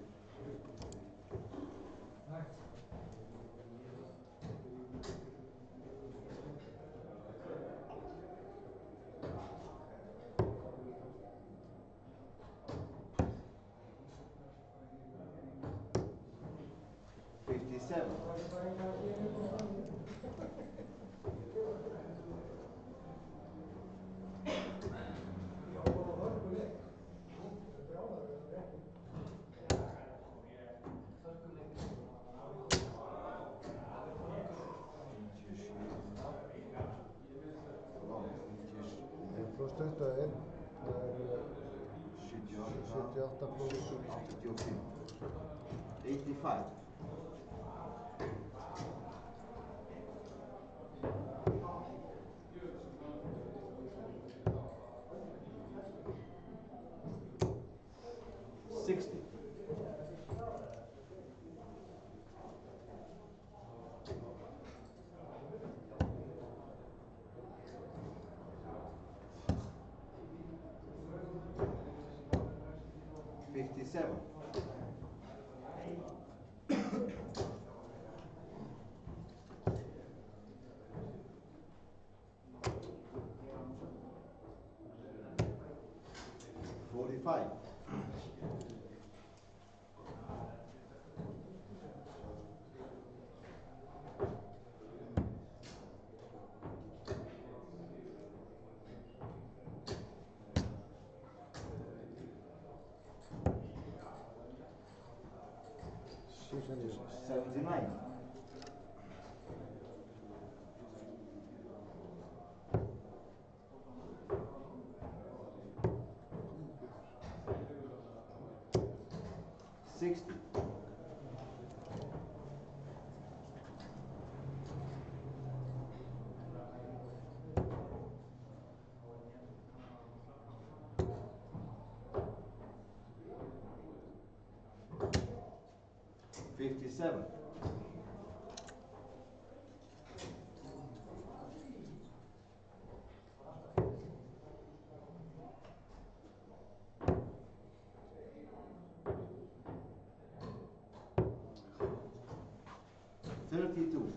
Þetta er 78 pluss 85. 85. 60. 57. 45. 79. 60. 57. 32.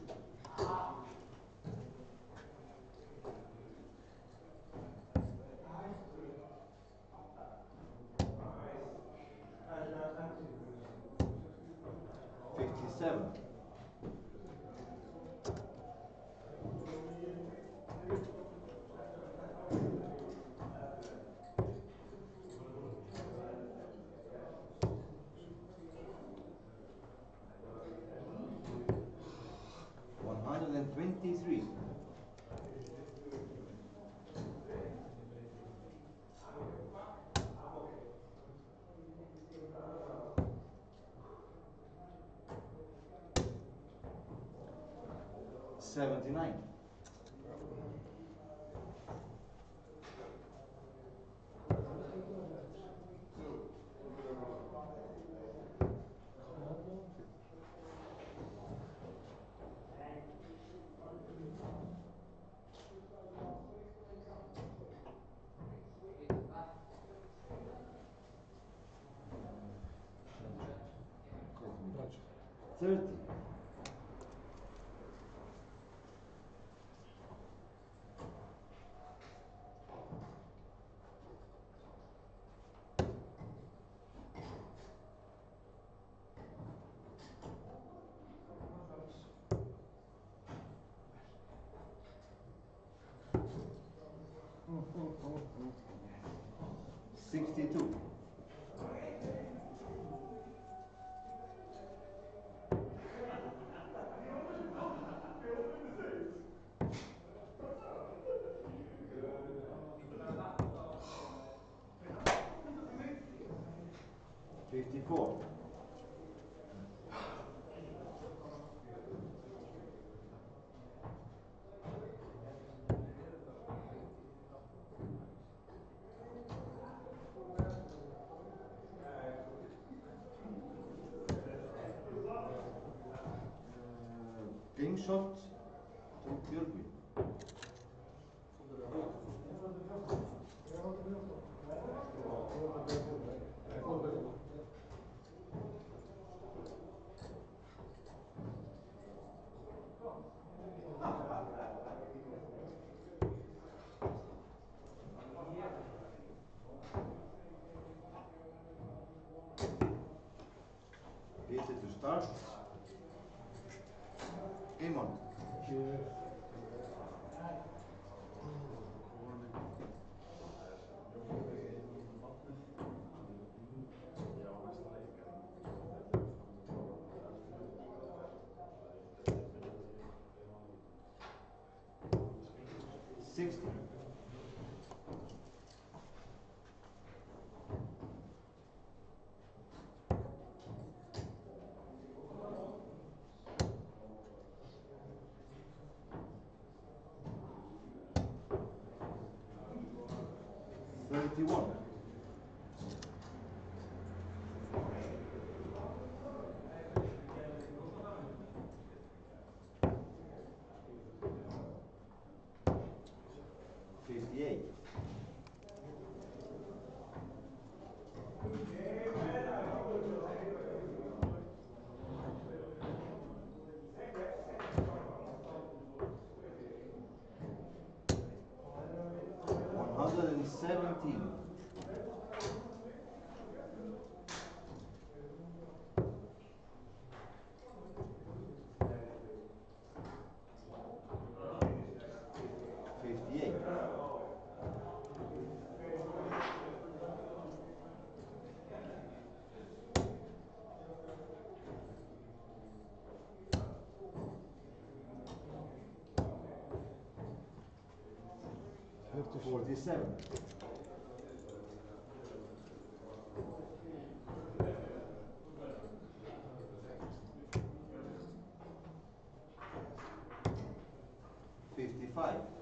57. 123. 79. 30. 62. 54. 5 shot tók Björgvin. Ready to start. Game on. Sixty. 31. 58. 47. $55.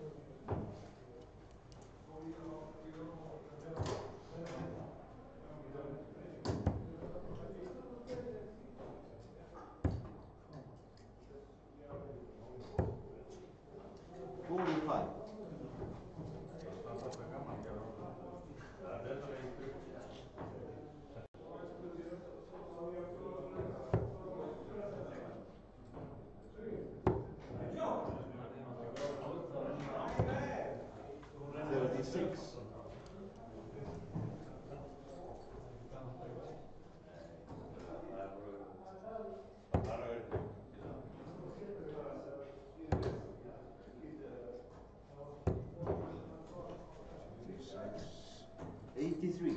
$45. $36. $83.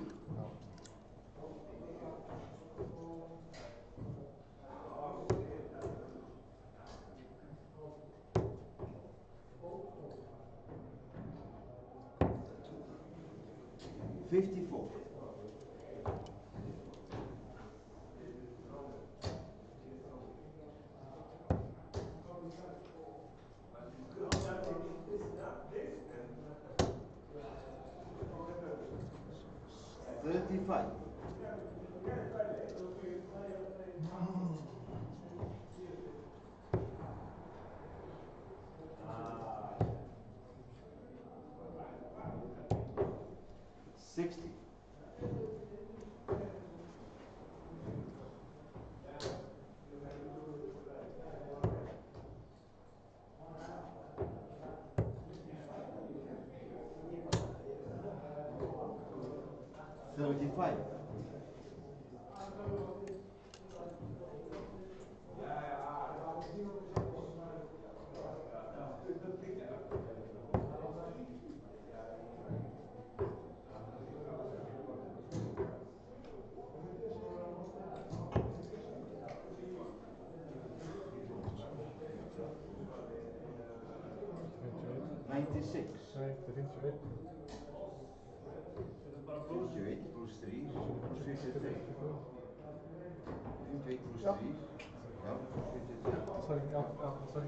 $54. $35. $60. $35. $96. Nee, dat vindt je 58 plus 3 plus 52. 58 plus 3. Ja, plus 52. Sorry, ja, sorry.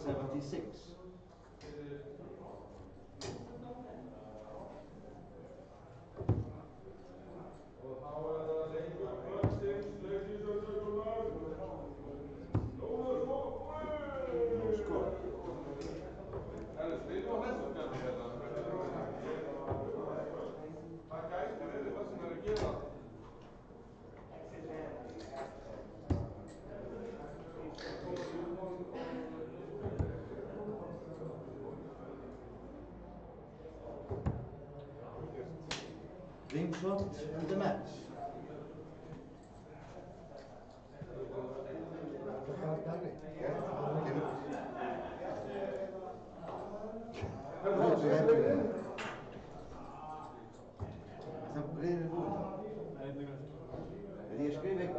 $76. No score. Ring shot and the match. Die schreef ik.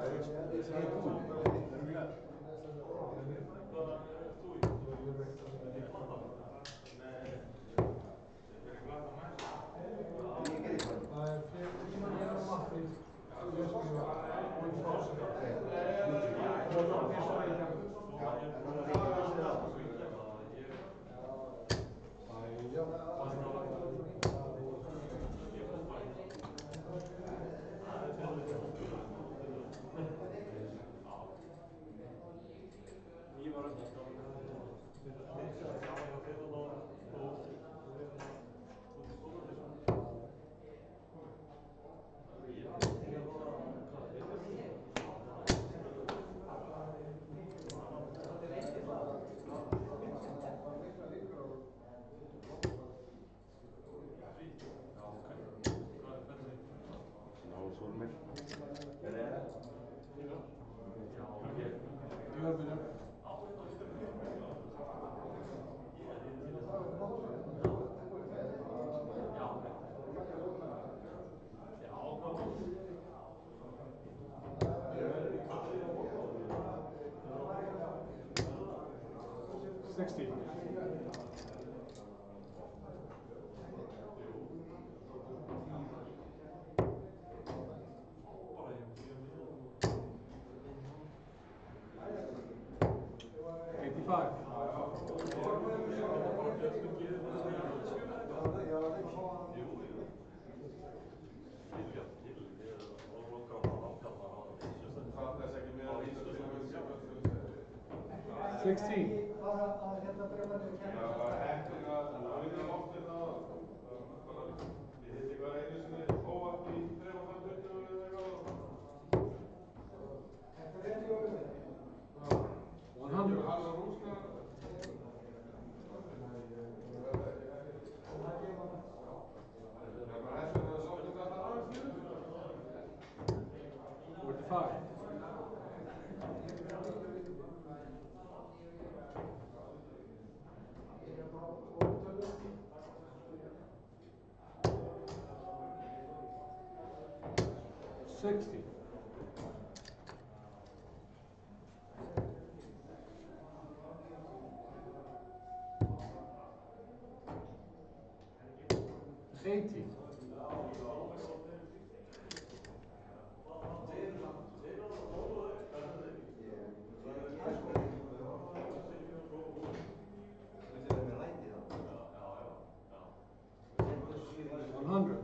Ja. 60. Fattar þess ekki með að vísa til að vera 16. Það var heppin að vinna loftið það. Ég hitti hvað einu sinni óvart í 3.20 eða eitthvað. 100. Hann var rúsna. Það var heppin að loftið það aðeins fyrir. 45. 60. 80. 100.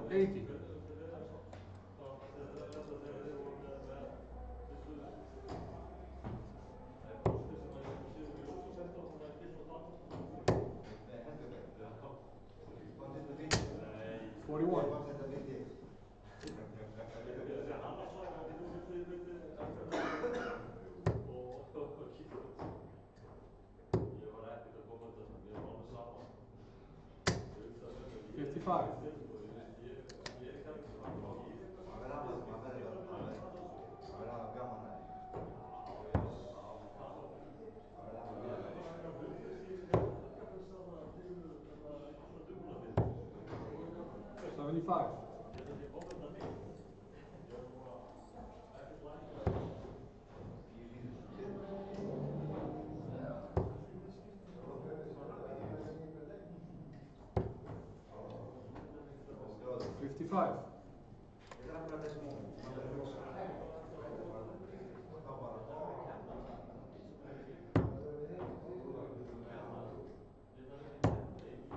80. 41. 55. 75. 55.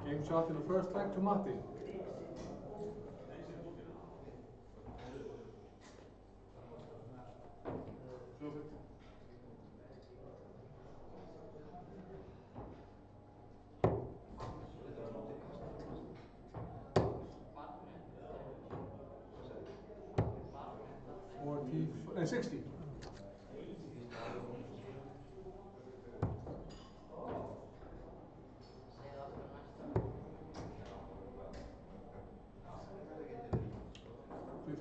'Game shot in the first leg to Matti. And 60.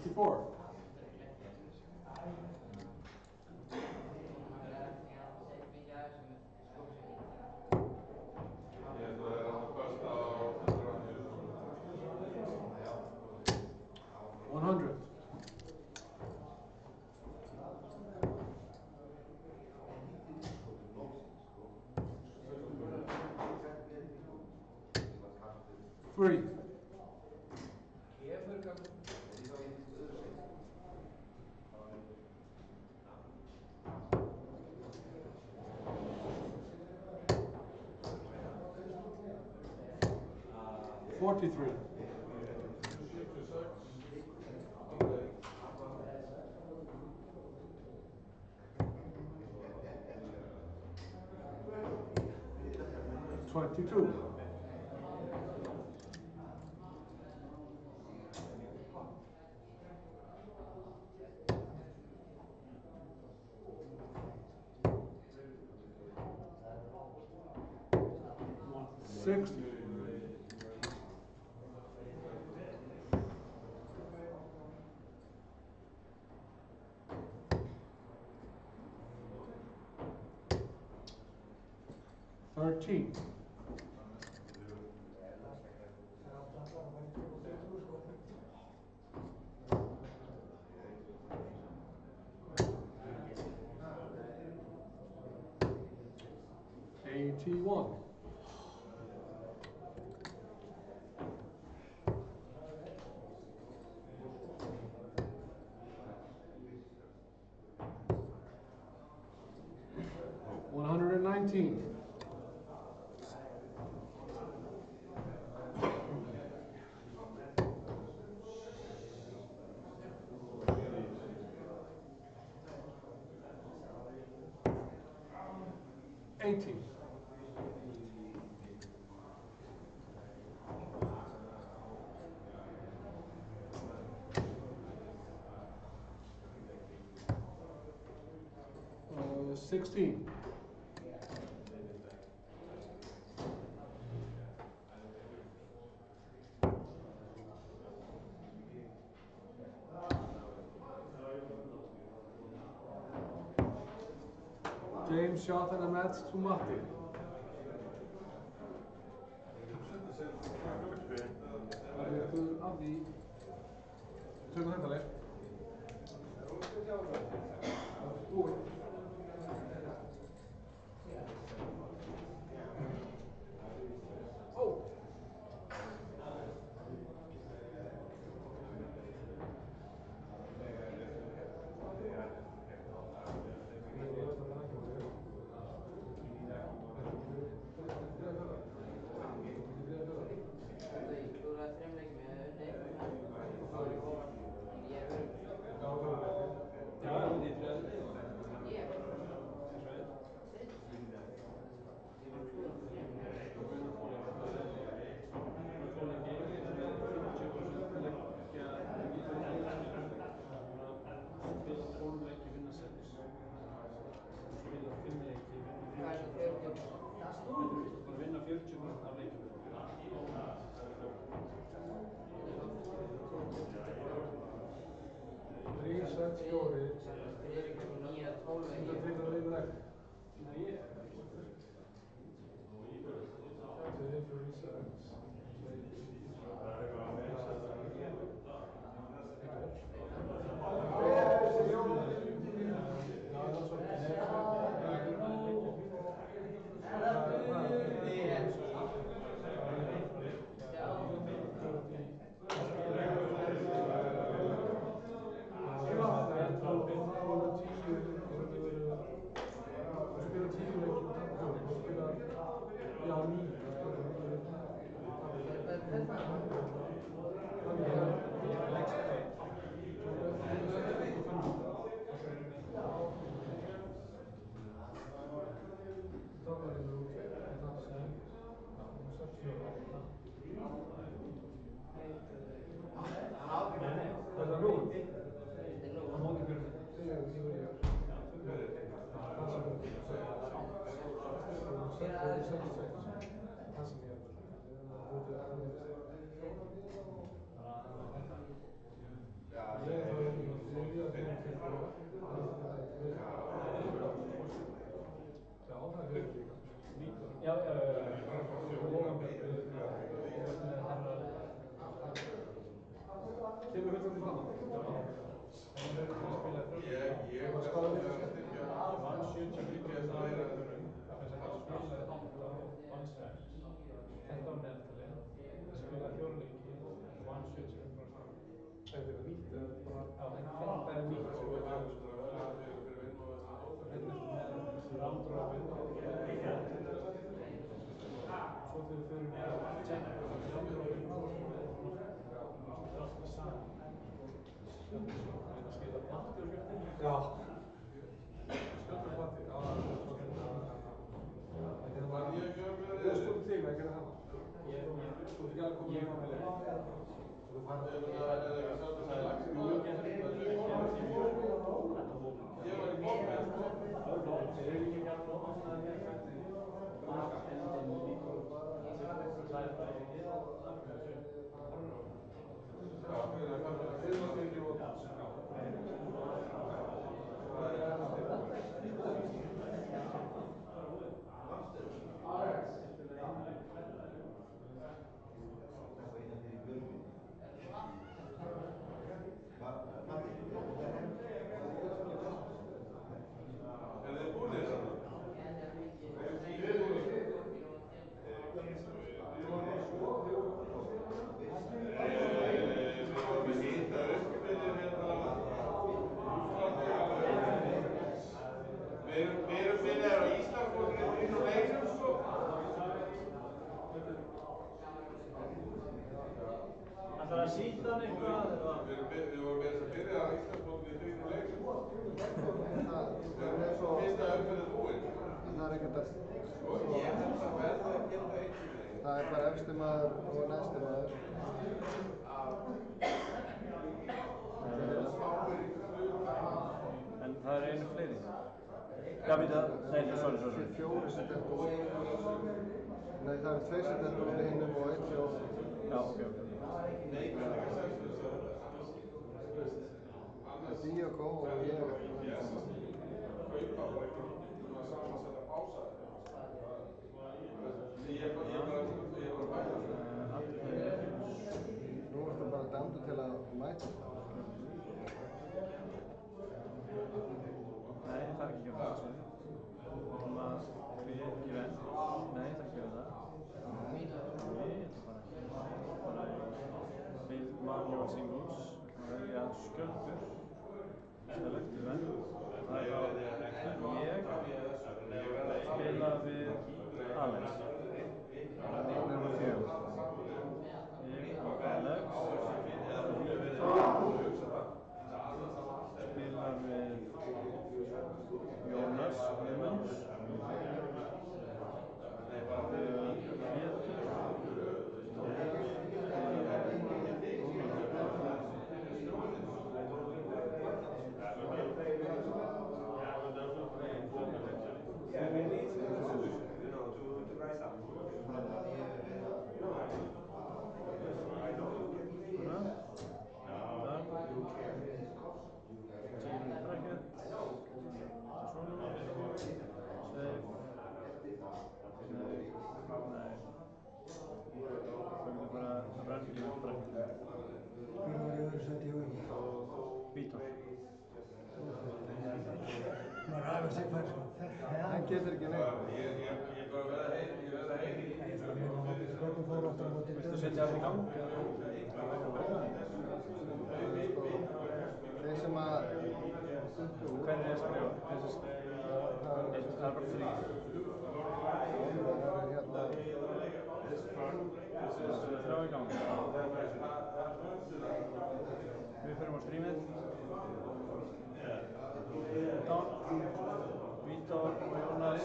54. 100. 3. 43. 22. 60. 13. 81. $119. $80. $16. James shot and a match to Matti. Það er þú af því. Tökum þetta leik. Búið. Ó! að sýta hann eitthvað eða? Við vorum með þess að byrja að Íslandsmótinu í 3 leikjum. Fyrsta umferðin búinn. Það er ekkert að... Ég held að verða að gera það eitt. Það er bara efsti maður og næsti maður. En það er einu fleiri. Já, við það, nei, sorry. 4 sem þetta úr. Nei, það eru 2 sem þetta úr hinnum og 1 hjá. Já, ok. Díakó og ég. Nú ertu bara dæmdur til að mæta. Nei, það er ekki það. Þannig að við ekki venn. Nei, það er ekki það. Nei, þetta bara við manual singles. Það velja sköldur. Það leggur venn. Það er ég spila við Alex. Það er nummer 4. Ég og Alex. Spila við Jónas Guðmunds. Hann getur ekki neitt. Ég bara verða heim. Viltu setja það í gang? Þeir sem að... Hvernig er að skrifa? Það er bara 3. Þrjá í gang. Við förum á streamið. Vítor og Jónas.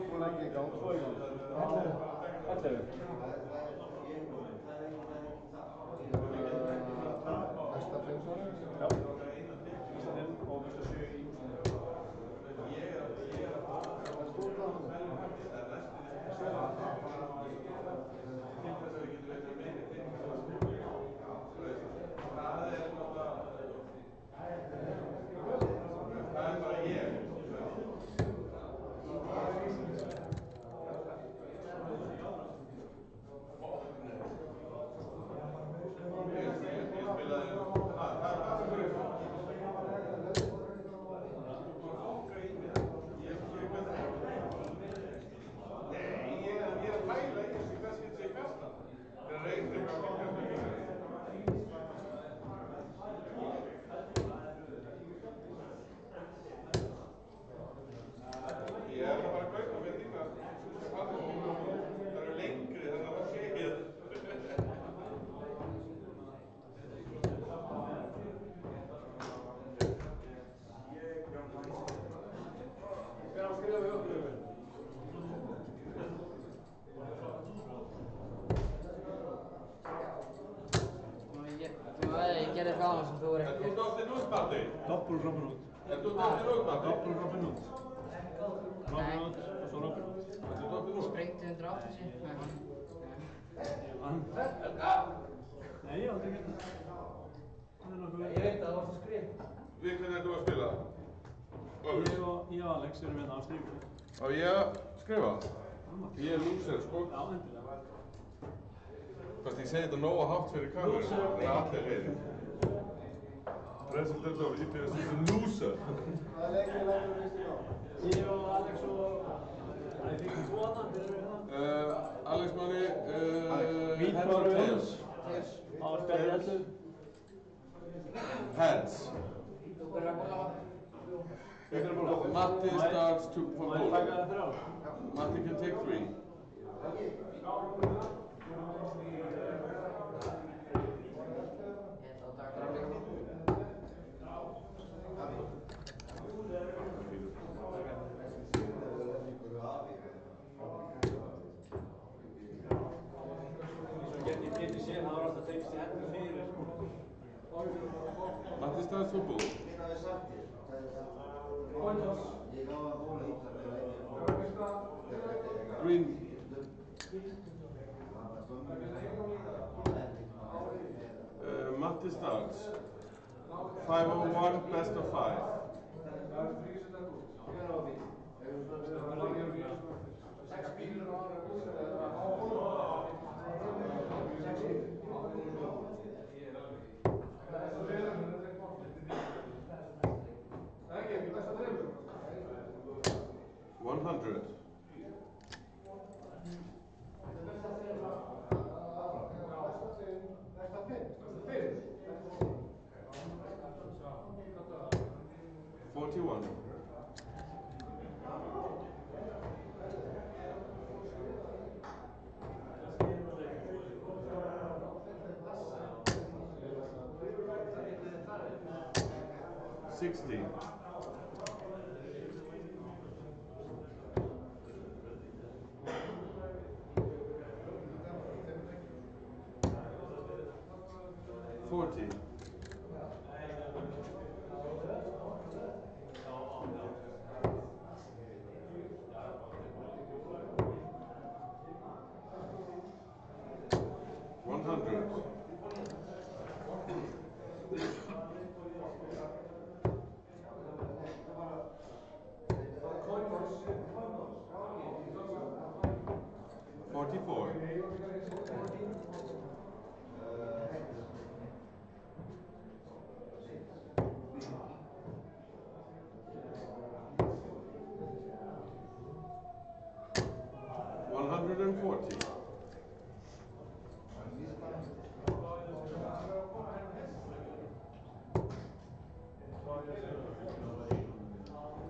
Þú lengi í gang. 11. Næsta 5 svona? Já. Fyrsta 5 og fyrsta 7 í úrslitum. Ég gerði það sem þú Er þú dottinn út, Matti? Doppel Robin Hood. Er þú dottinn út, Matti? Doppel Robin Hood. Robin Hood og svo Robin Hood. Er þú dottinn út? sprengti 180. Nei, ég aldrei gert það. Ég veit að það varst að skrifa. Við hvernig ertu að spila? Ég og Alex erum hérna á stríku. Á ég að skrifa? Ég er lúser, sko. Já, endilega. Fast ég segi þetta nóga hátt fyrir kameru. Það er allir heyri. President of IPS is a loser. Hvað leikir finnst þér á? Ég og Alex og... Það fikk við 2 annan, byrjar við það. Alex Manni, Heads or Tails? Á spjallið 11. Heads. Þú byrjar að bolla. Matti starts for Má ég bowling. taka það 3? Matti can take 3. Matti Stads fútbol. Hver hafi sagt þér? Ég á að bóla í það Green. Matti Stads. 501 best of 5. $60. $40. $100. $44. $140.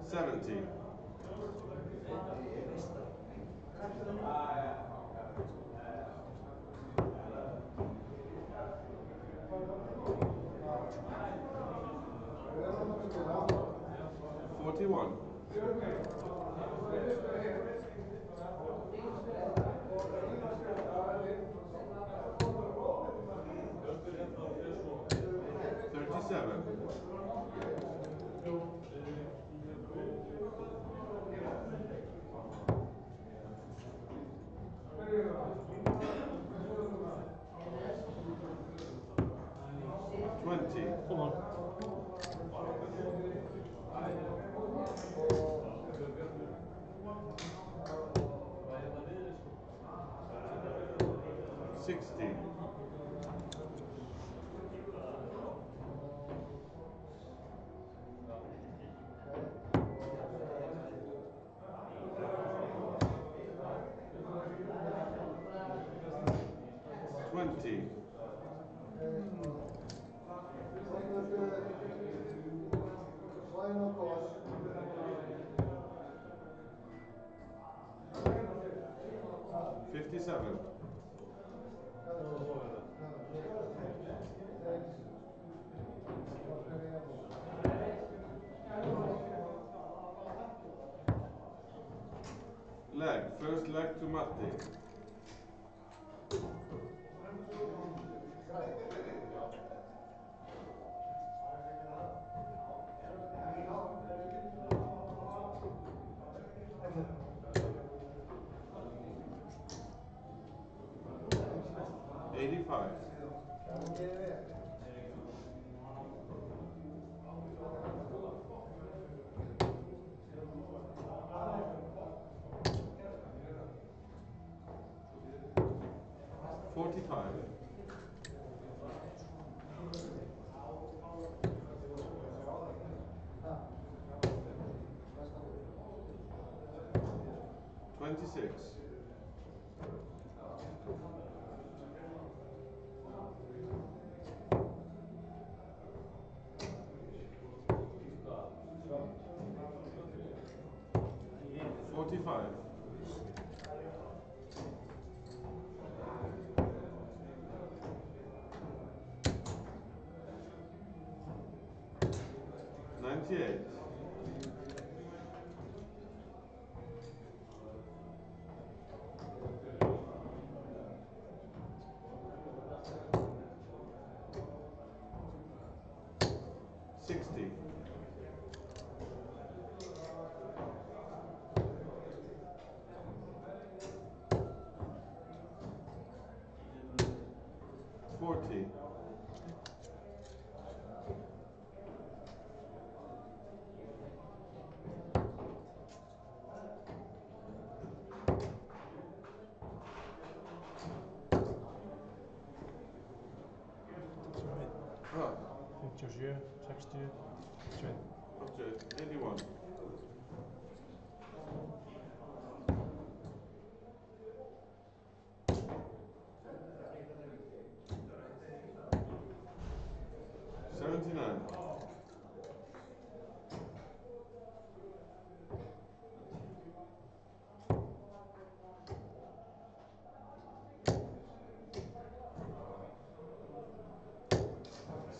$70. $41. $37. $20. Kom on. $60. $20. $57. Leg, first leg to Matti. $85. $45. $26. $45. $98. 40. Right. 57, 60, 20. Up to 81. $79.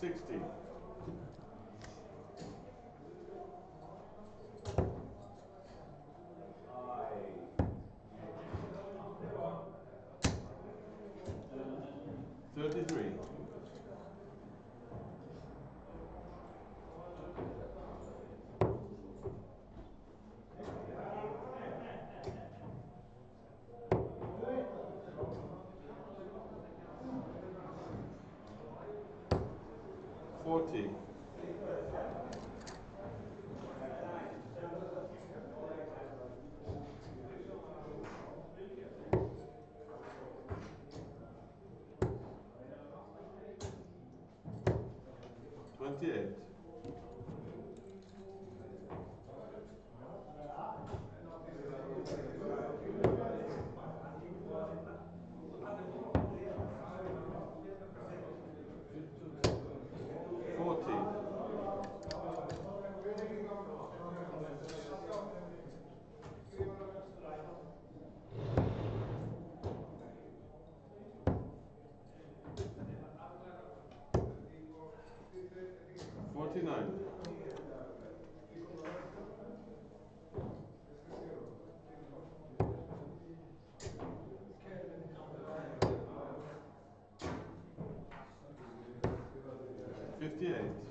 $60. $33. $40. $28. $40. $49. $58.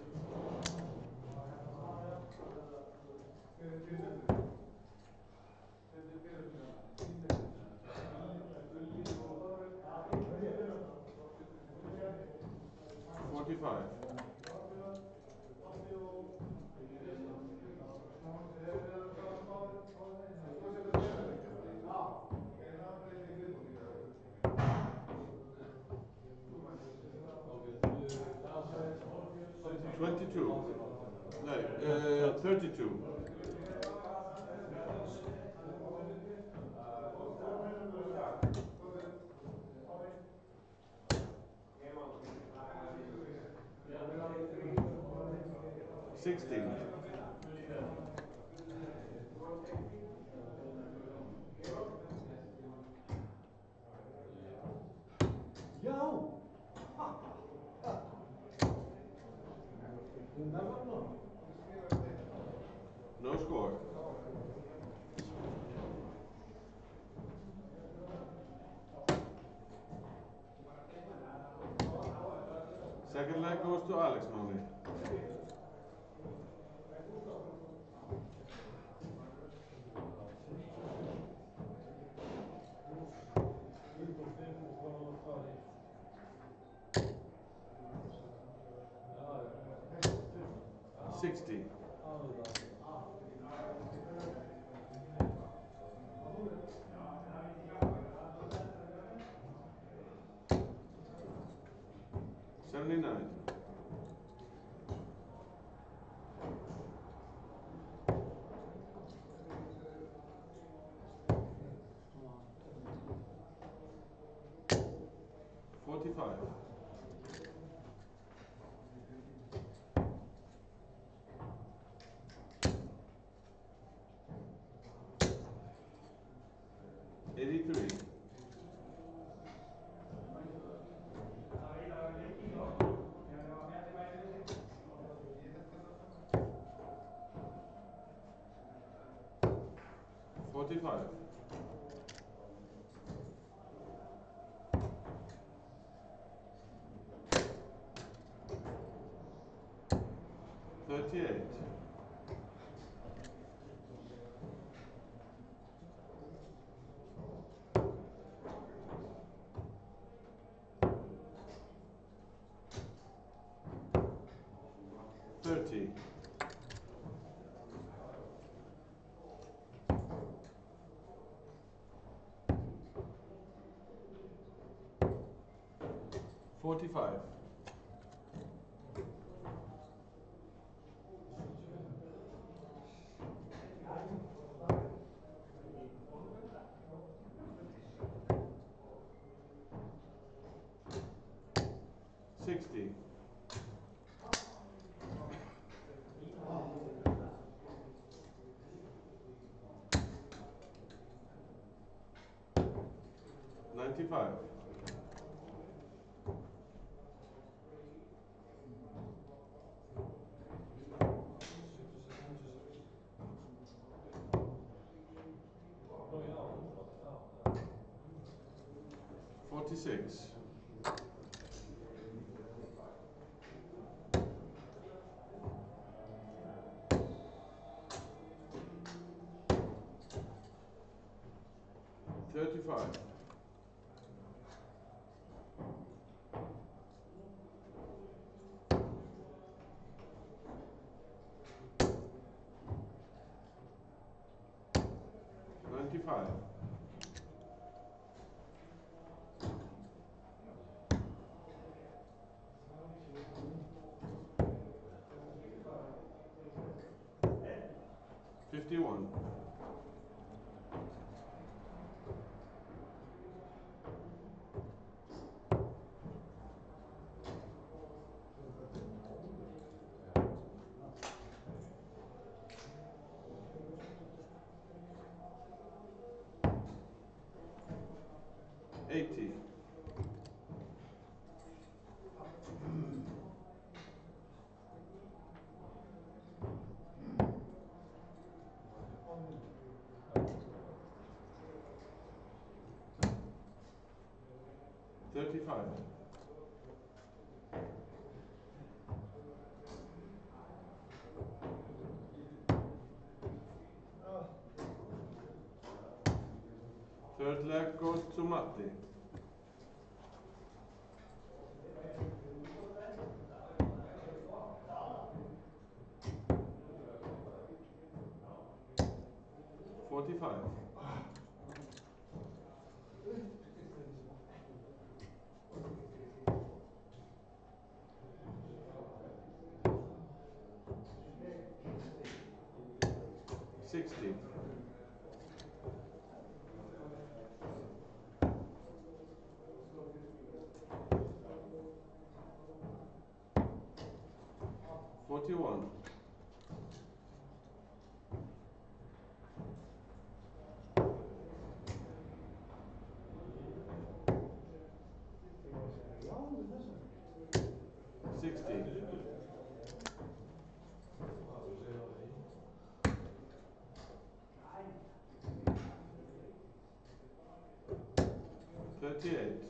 $45. $22. No, $32. $16. No score. Second leg goes to Alex Nolly. $60. $79. $45. $83. $45. $38. 30. 45. 60. 95. 46. 35. 95. 51. 80. 35. 3rd leg goes to Matti. 45. 60. 41. 60. 38.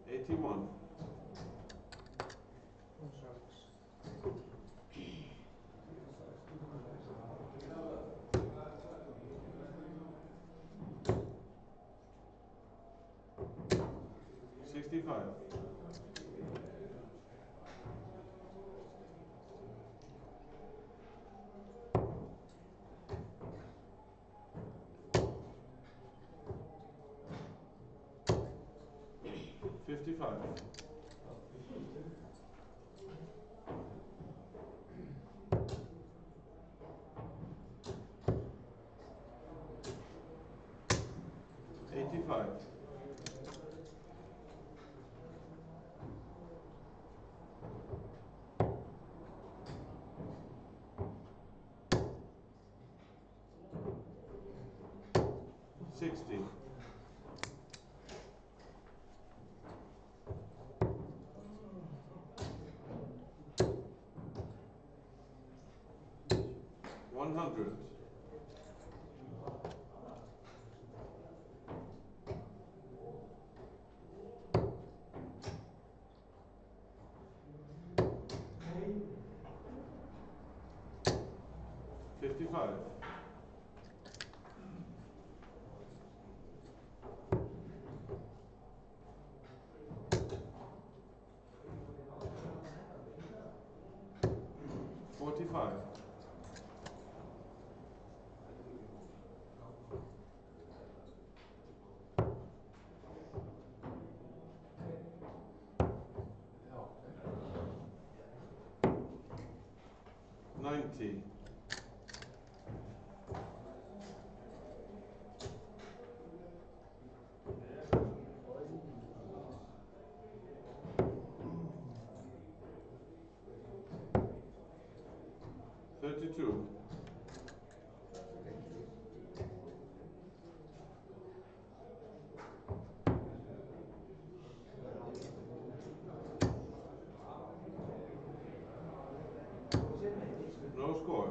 81. 65. 55. 85. 60. 100. 55. 45. $90. $32. No score.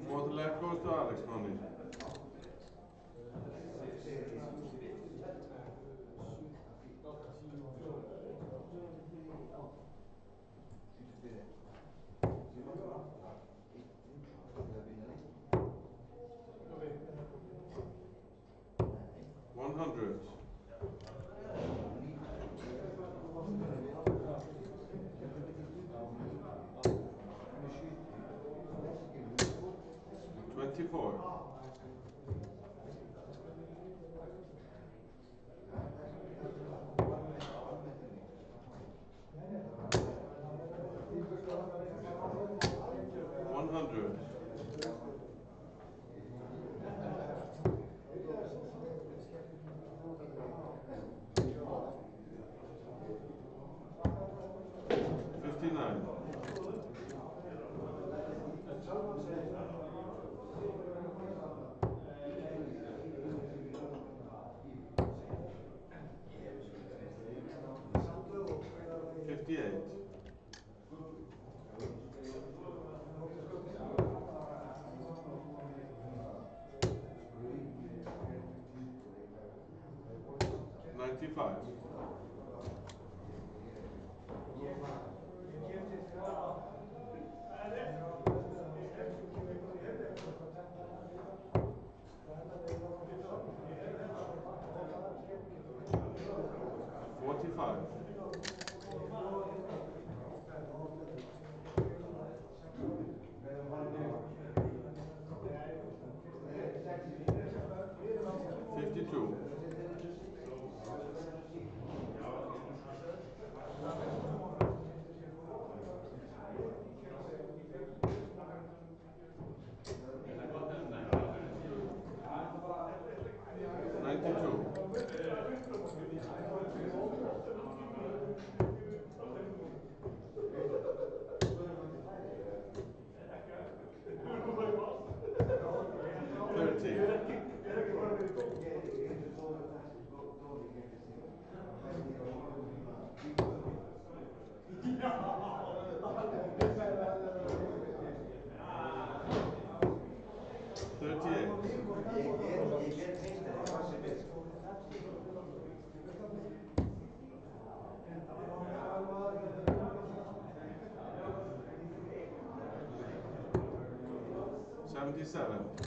Fourth leg goes to Alex Connie. $100. $24. $100. $59. $58. $95. $45. $52. $77.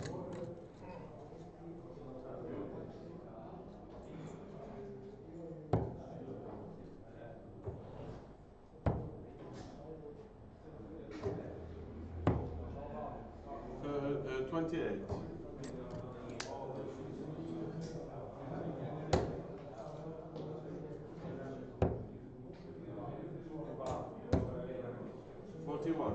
$28. $41.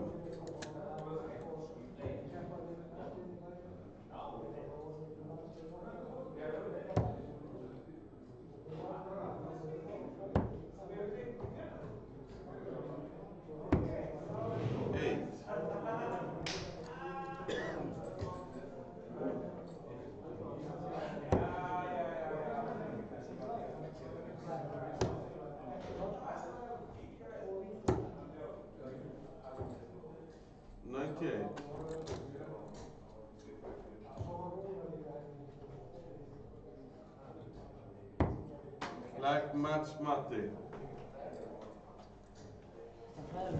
$98. Black match Matti.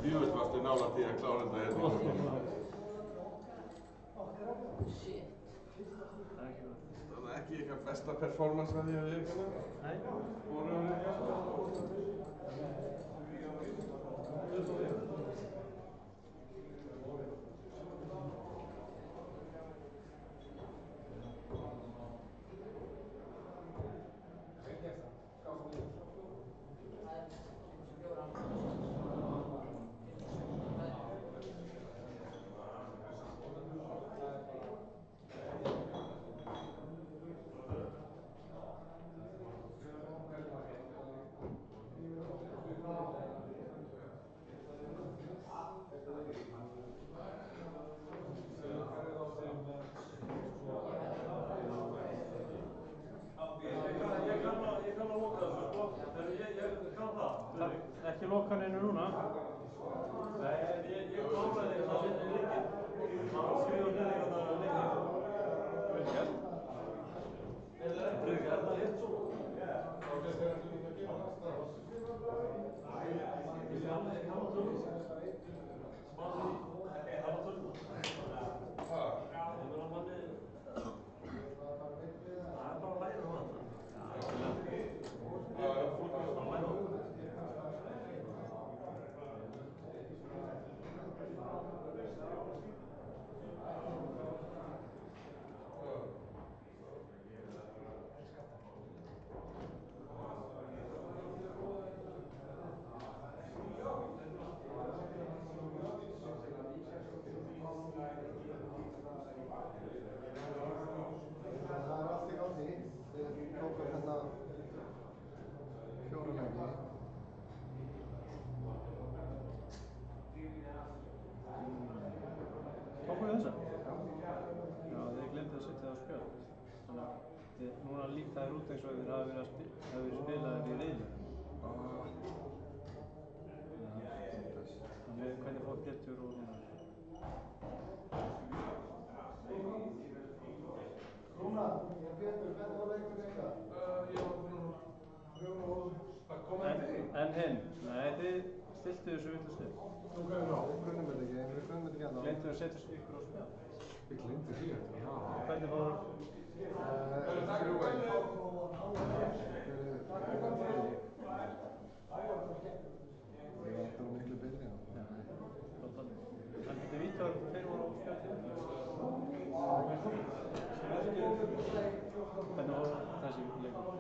Djúvill varstu nálægt í að klára þetta hérna í lokin. Shit. ekki eitthvað besta performance að því að við erum Nei. vorum Ekki loka neinu núna. Nei, ég kláraði þetta að setja í leikinn. Maður skrifa niður þetta leikinn. Vel gert. Friðrik, er það hitt svo? þá finnst þér ekki að gera það strax. Ég kann að tölum. Spáðu því. Kann að tölum. Ha? Ég meina manni... Það er bara að læra um þetta. Fólk er svona að læra um þetta. Það er allt í gangi. Við tókum hérna 4 leiki. Tókum við þessa? Já, þið glemdi að setja það á spjöld. Þannig að núna líta þér út eins og þeir hafa verið spilaðir í riðli. Þannig hvernig fór Pétur og Rúnar? Rúnar, Pétur, hvernig var leikurinn ykkar? Ég var að koma En hinn? Nei, þið stiltu þessu vitlaust upp. Við kunnum þetta ekki, við kunnum þetta ekki ennþá. Glemdu að setja ykkur á spjöld. Við glemdi því, já. Hvernig fór? 3-1. Ég var alltaf miklu betri. En þetta Vítor, þeir voru á spjöldinu. Hvernig fór þessi leikur?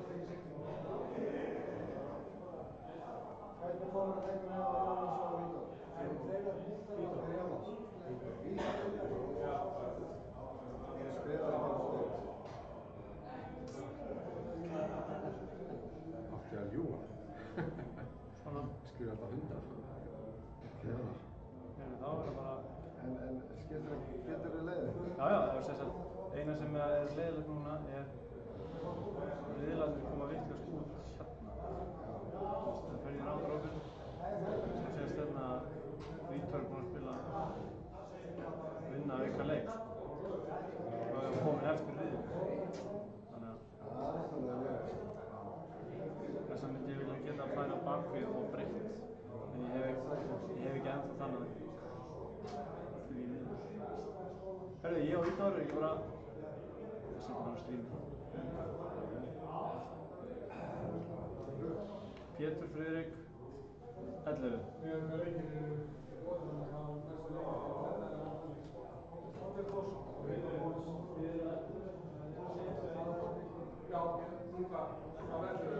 Hvernig fór leikurinn hjá Jónas og Vítor? Vítor Jónas. Ég skrifaði bara stöð. Átti að ljúga. Svona. Skrifa þetta 100. Kjörður. Þá er það bara... En getur þið leiðið? Já, það er sem sagt, eina sem er leiðilegt núna er riðlarnir koma vitlaust út hérna. Það fer í round-robin. Svo sést hérna að Vítor er búinn að vinna auka leik. Og er komin eftir riðil. Þannig að þess að myndi ég vilja geta að færa bakvið og breytt. En ég hef ekki ennþá þannig Herðu, ég og Vítor, ég bara setja hann á stream. Pétur, Friðrik, 11. Við erum með leikinn í Róðunum á næstu leikinn. Já, núna á veldur.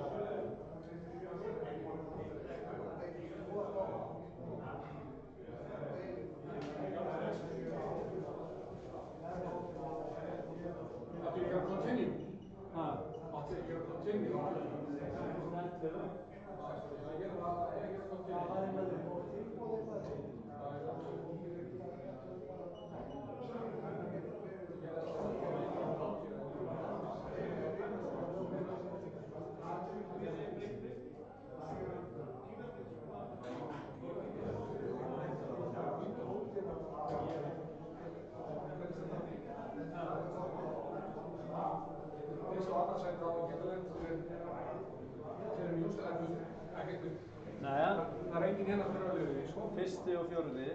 Continue. I'll take your continue. Það er enginn hérna fyrir að liða því, sko. Fyrsti og fjórði.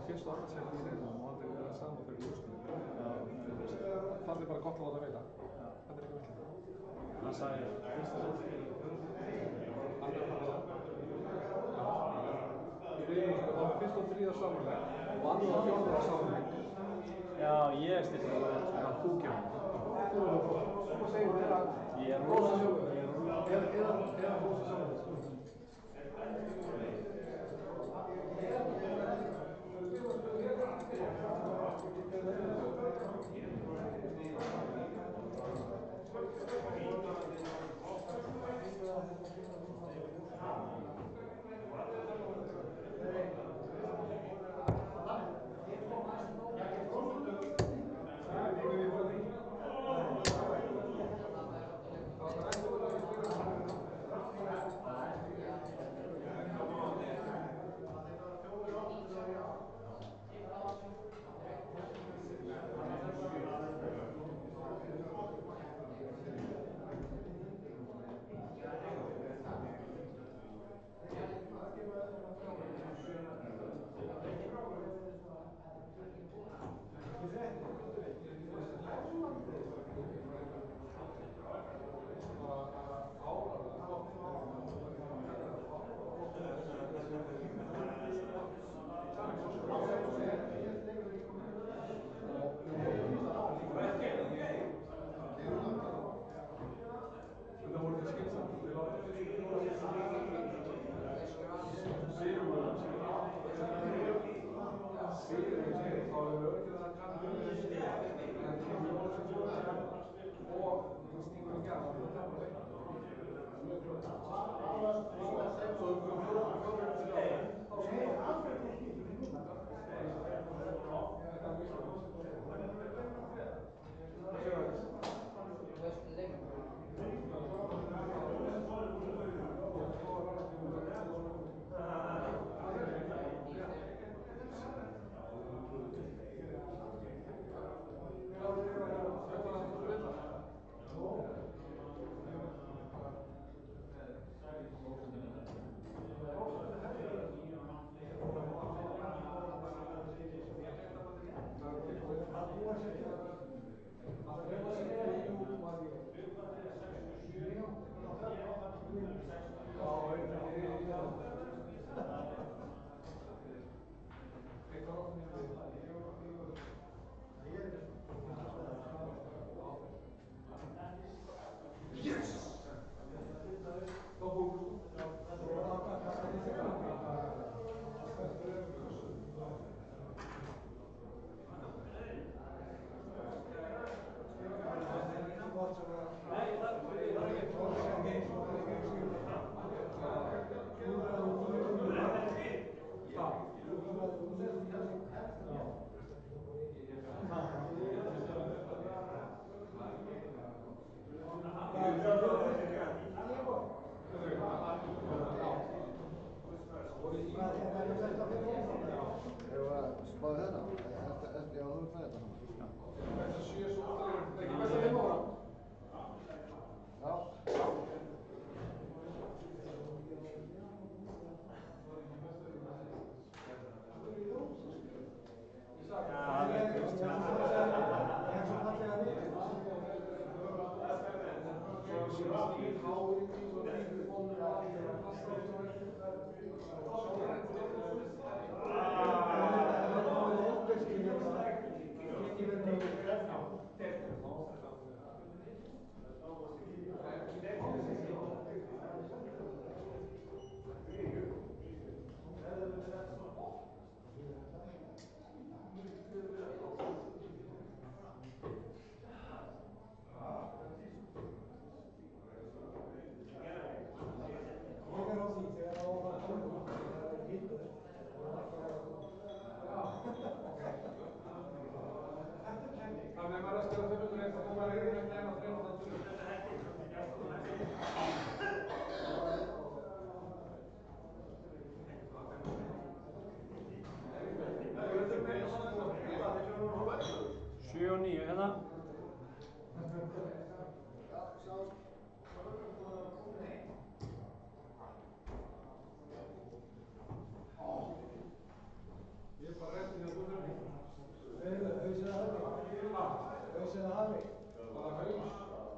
Fyrst og annars sæti í riðlinum og aldrei verið saman fyrir úrslitum. Það er bara gott að láta veita. Þetta Hann sagði fyrsta leik. Í riðlinum sko, það var fyrst og þriðja samanleik og annar og fjórða samanleik. Já, ég styrti það vel, sko. Þú kemur. Þú segir þér að Ég er rósa rósa. sjálfur. Eða rósa sjálfur.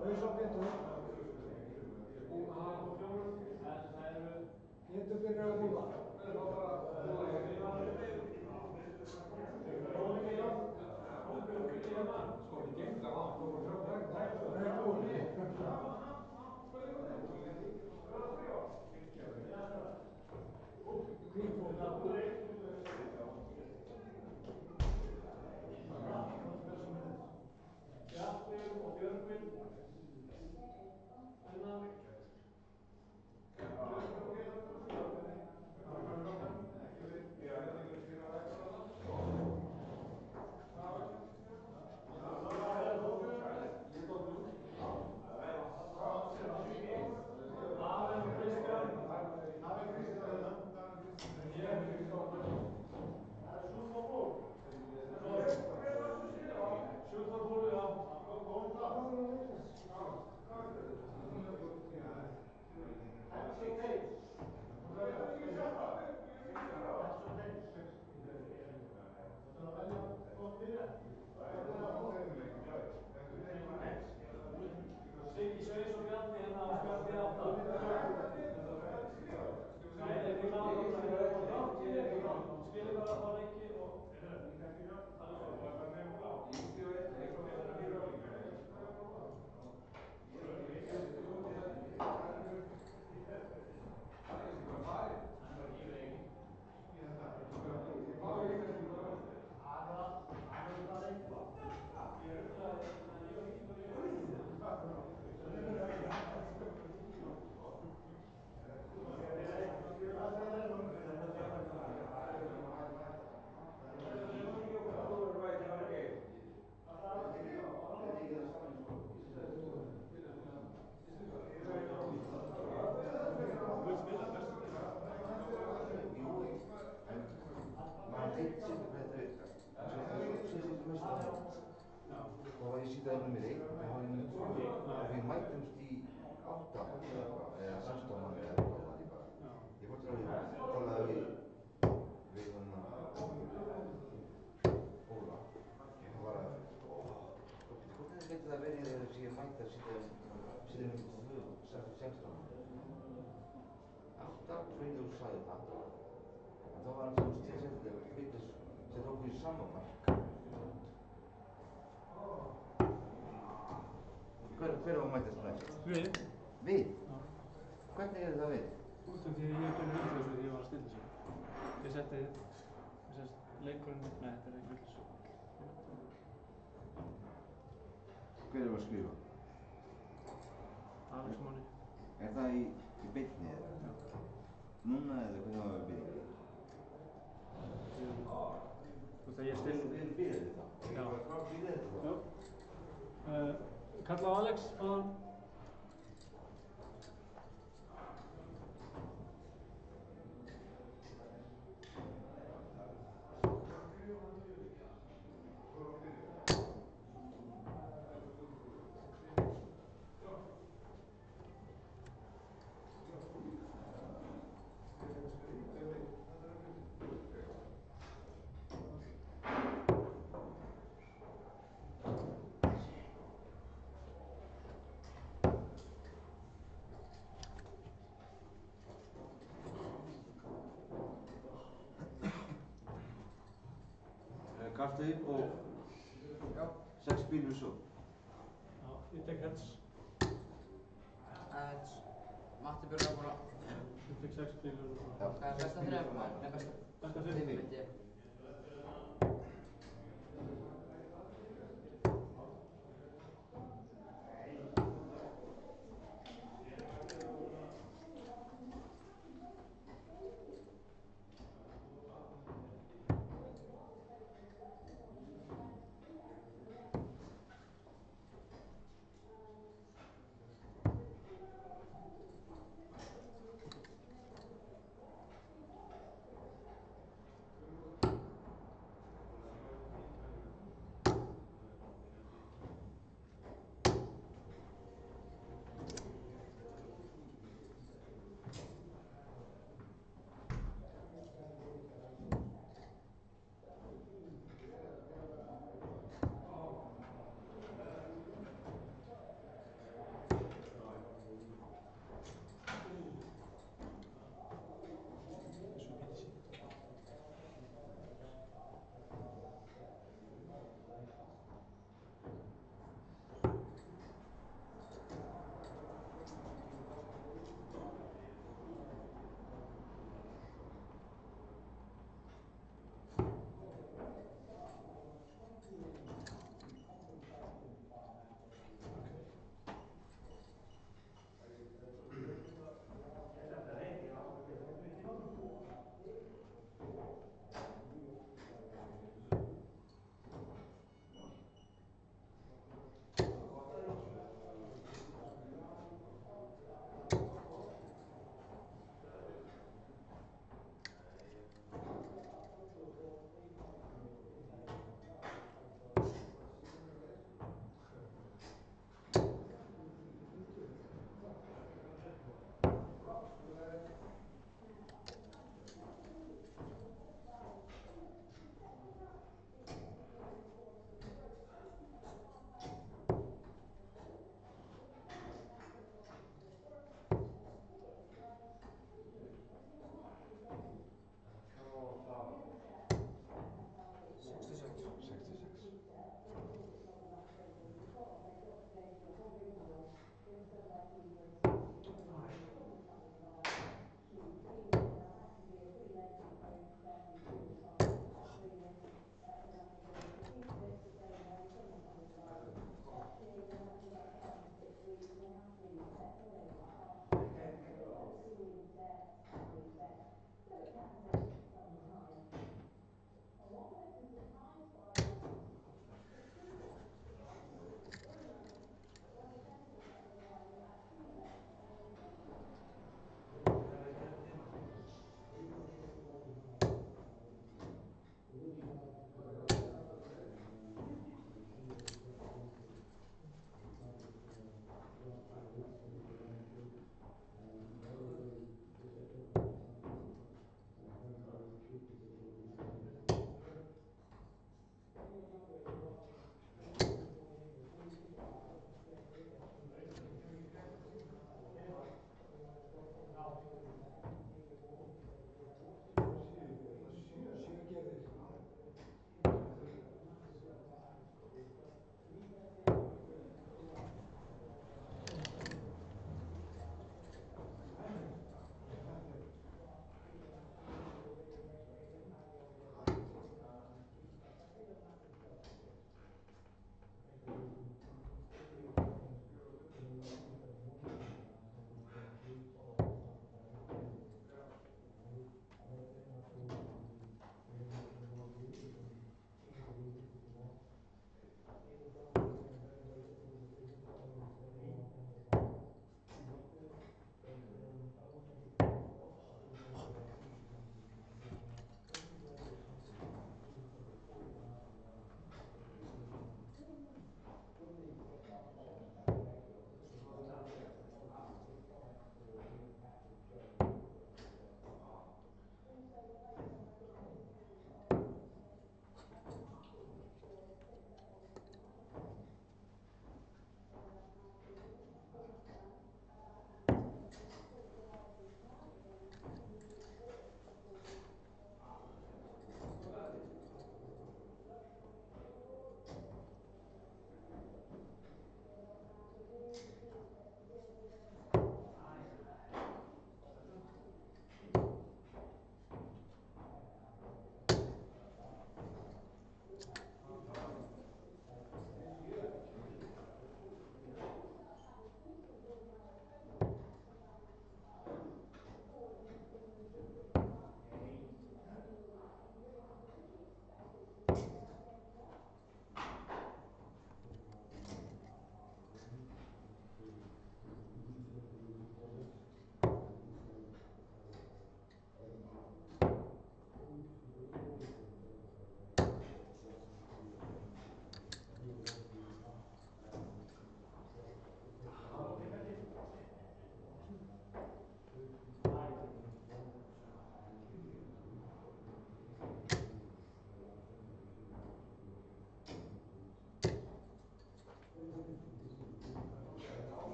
Haus á Pétur. Pétur byrjar að búla. Hver á að mætast næst? Við? Við? Hvernig það við? Út af því að ég gerði hlutlausu því ég var að stilla sig. Ég setti leikurinn, nei þetta er ekki hlutlausu. Hver var að skrifa? Alex Máni. Það í beinni eða? Já. Núna eða hvernig var það að byrja? Þú veist að ég stilla. Við erum byrjað þetta? Já. Hvað byrjað þetta? Já. Kalla á Alex, aðan. Kaftu upp og 6 bílur svo. Já, ég tek heads. Heads. Matti byrjar að búla. Ég tek 6 bílur og Já. Hvað er besta þrejum maður? Nei, besta. Besta fimm. Myndi ég.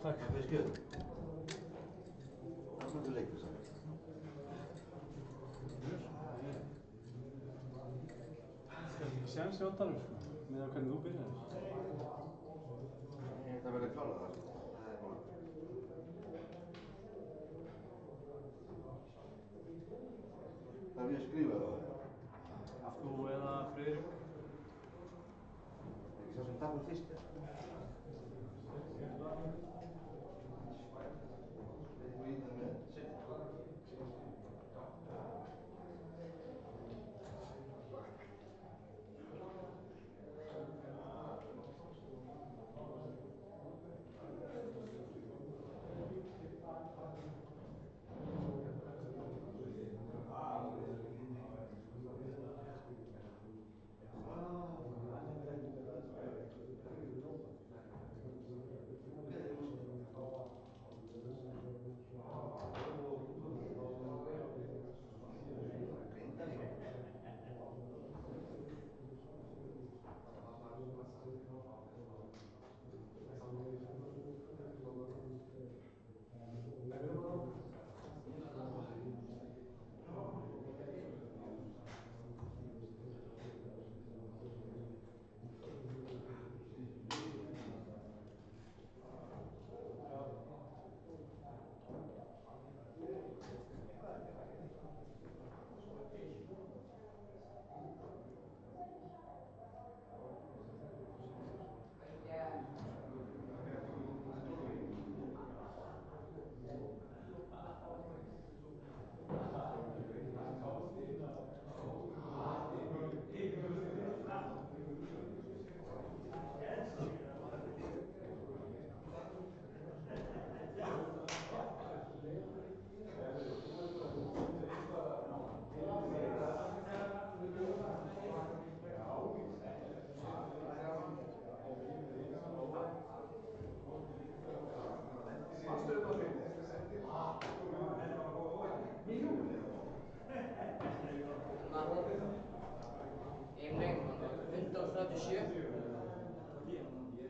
Takk. Takk fyrir skjöld. Hvað er leikur samt? Það er ekki séns í oddanum, sko, með hvernig þú byrjaðir. Það verður klárað það, sko. Það er bara... Það er mjög skrifað á það. Þú eða Friðrik? Ekki sá sem tapar fyrst, eða?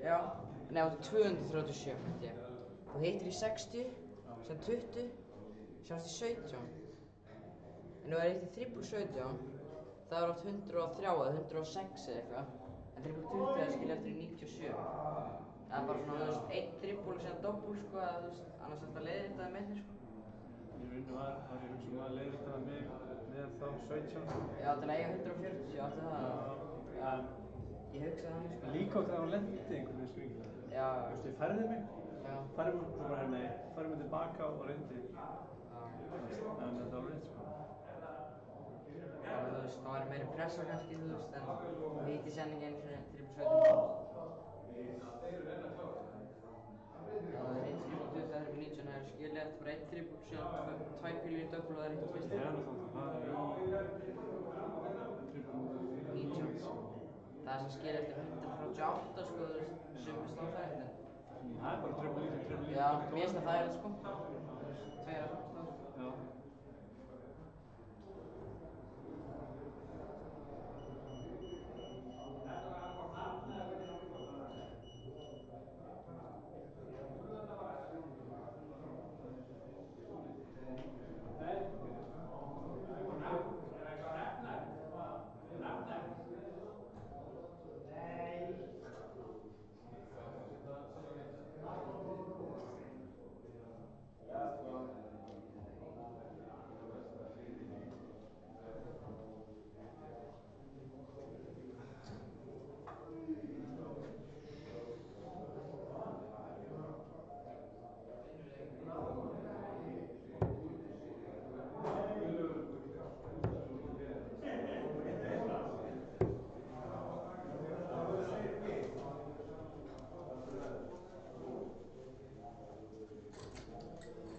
Já, nei, það var 237 held ég. Þú hittir í 60, sem 20, sjáumst í 17. En þú hittir triple 17, það er átt 103 eða 106 eða eitthvað. En triple 20 það skilja eftir í 97. Það er bara svona, þú veist, einn triple og síðan double, sko, eða þú veist, annars er þetta leiðréttaði með þér, sko. Í rauninu var ég hugsa að leiðréttaði mig með þá 17. Já, til að eiga 140, átti það. Já, ég hugsaði þannig, sko. Líka þegar hún lendi einhvern veginn skringilega. Já. Þú veist, ég færði mig, Já. færði mig bara hérna, færði mig tilbaka og reyndi. Já. En þetta var rétt, sko. Já, þú veist, það væri meiri pressa kannski, þú veist, en þú hitti sérna ekki einu sinni triple 17. Já, það er einn triple 20, það er 19, það er skilja eftir bara einn triple, síðan 2 pílur í double og það er eitt fyrst. Það er náttúrulega í 19. Það er sem skilja eftir 138, sko, þú veist, sumir staðfært, en... Það er bara triple lítið. Já, mér finnst það er það, sko. 2 að 15. Já.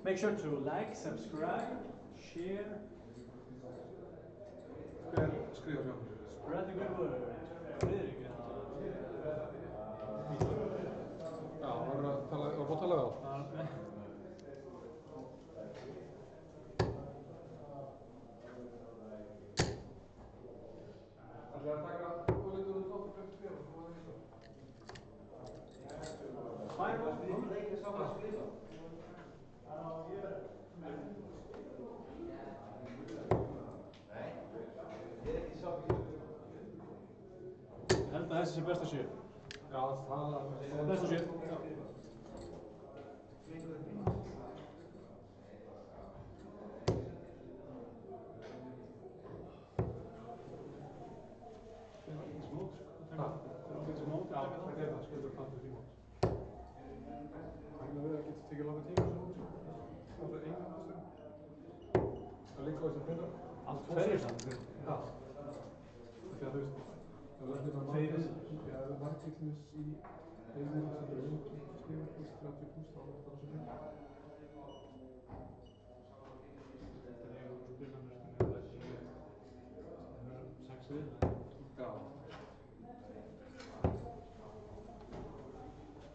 Make sure to like, subscribe, share. Hver skrifar hjá mér? Spread the good word. Friðrik, Já, var búin að tala við á. Það er að taka úrleikunum 24 og svo að það er Ég held að þessi sé besta 7. Já, það er Besta 7. Já, þetta er það, skilur fantasy mót. Það getur tekið langa tíma þessu mót. Það er einu mótstöðum. Það er líka á þessum pinnar. Allt hverju samt? Já. Þegar þú veist, það er hérna margir, já, það er margir til þess í einu sem er lengi skrifar pluss 30 pluss, þá er það þessu pinnar. Þetta er eiginlega spilanir sem er 6 við. Já.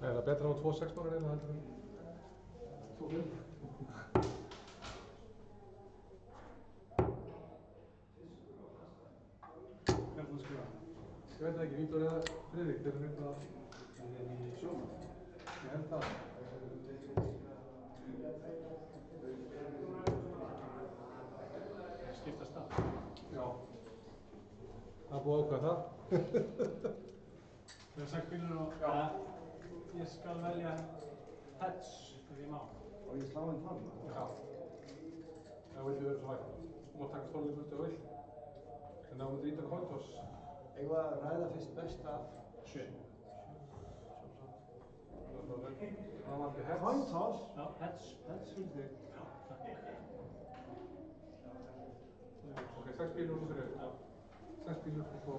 Nei, það er betra að hafa 2 6-mannar eða heldur en 2 5. Hvað er það að skrifa? Ég veit það ekki, Vítor eða Friðrik, þeir eru eitthvað í sjóman. Ég held það. Skipta stað. Já. Það er búið að ákveða það. Það er 6 bílur og ég skal velja heads ef ég má. Og ég slá inn þann. Já. Það vildi vera svo vægt. Þú mátt taka stólinn burtu og vill. En það var drýta kontos. Eigum við að ræða fyrst best af 7. Það var ekki heads. Kontos? Já, heads fyrir þig. Já, takk. Ok, 6 bílur og svo fyrir. Já. 6 bílur og svo.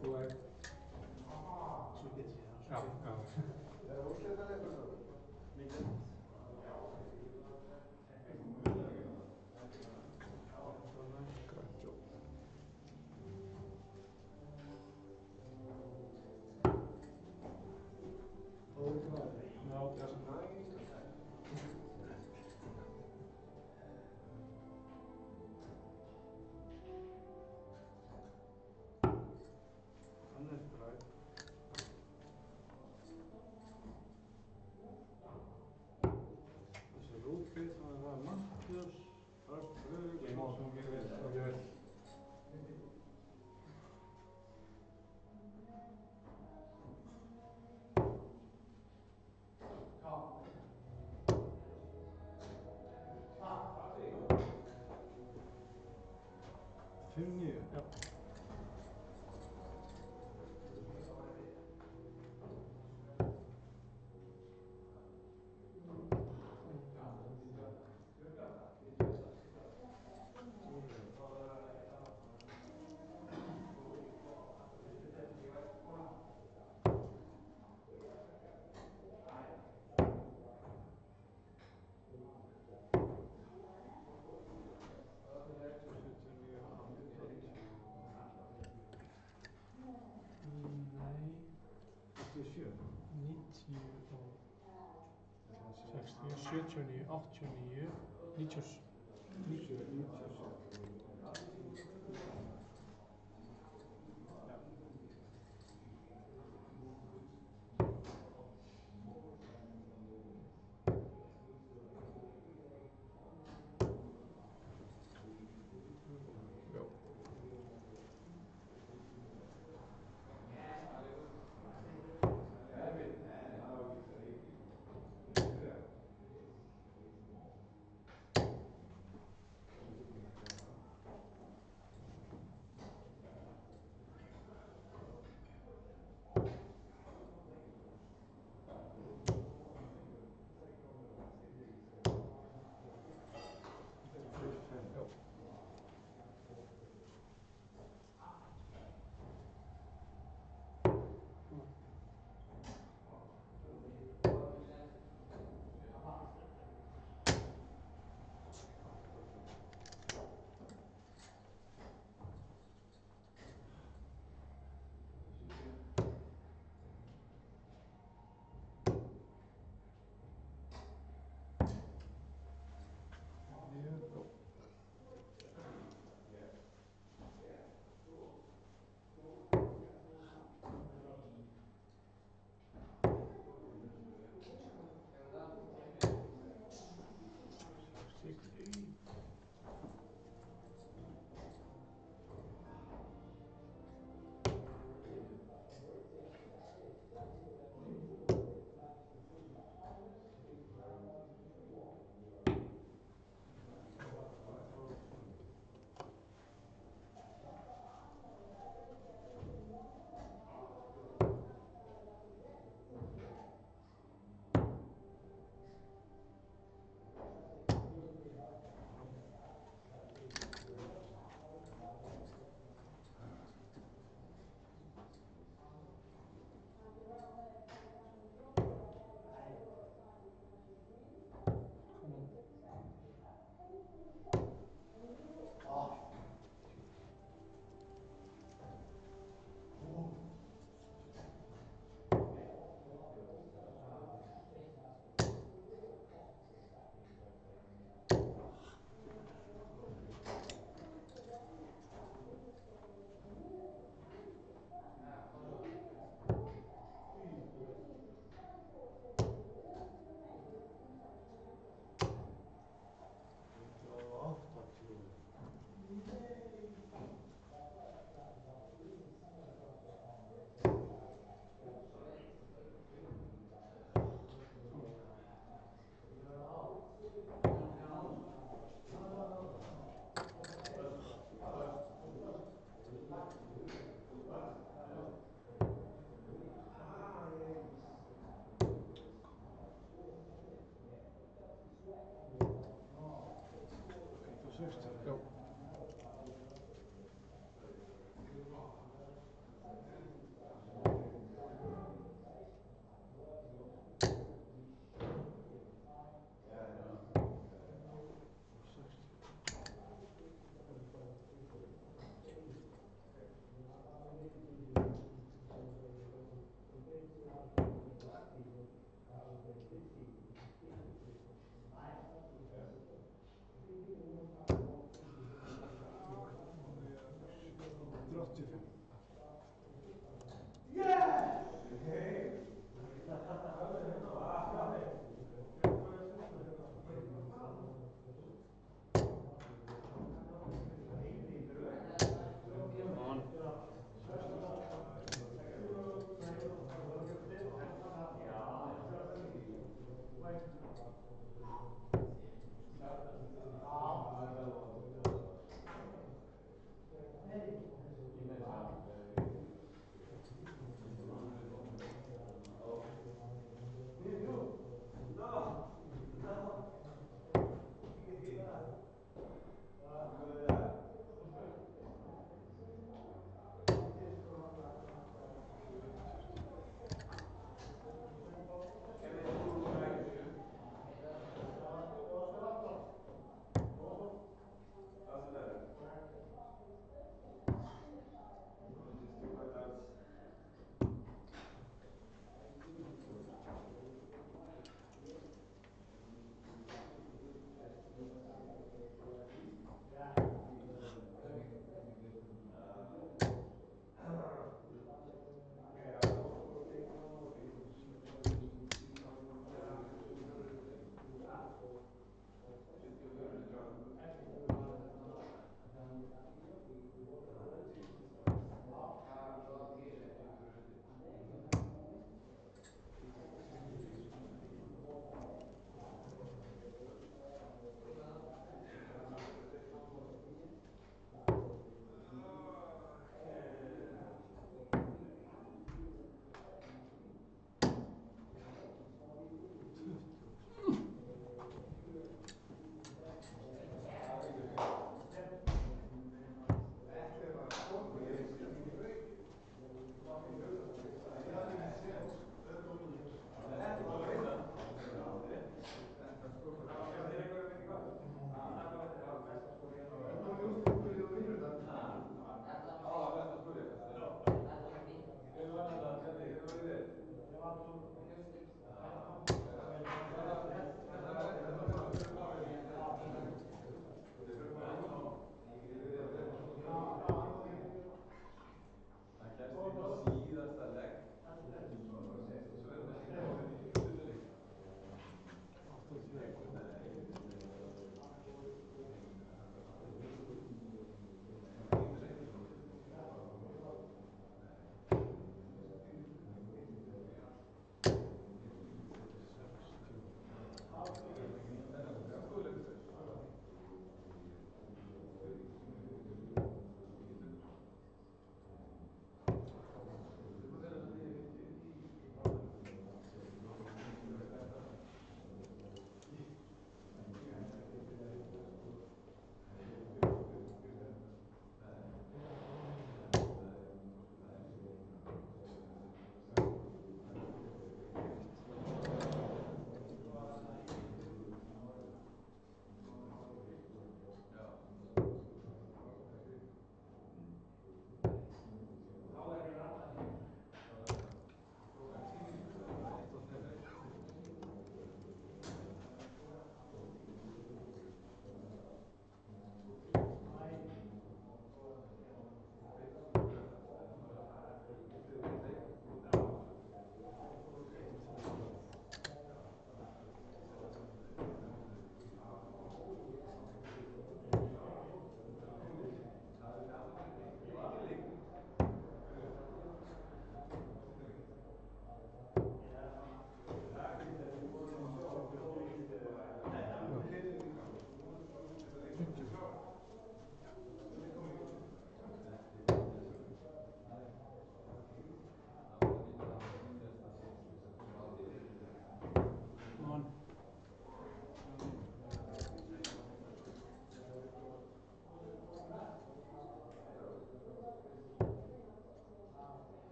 Þú er. Svo get ég það. Já, já. Það er úrslitaleikur þá. Mikið. Grænt jobb. Já, þessi. Hann er græn. Þessi rútbíl, það var Mattius, Örst Friðrik. Ég má sem ég vil, og ég vil. Fimm níu. Já. Nei, 87. 90 og 60, 79, 89, 97. 97. Já.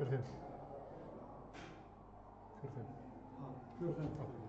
4-5. 4-5. 4-5.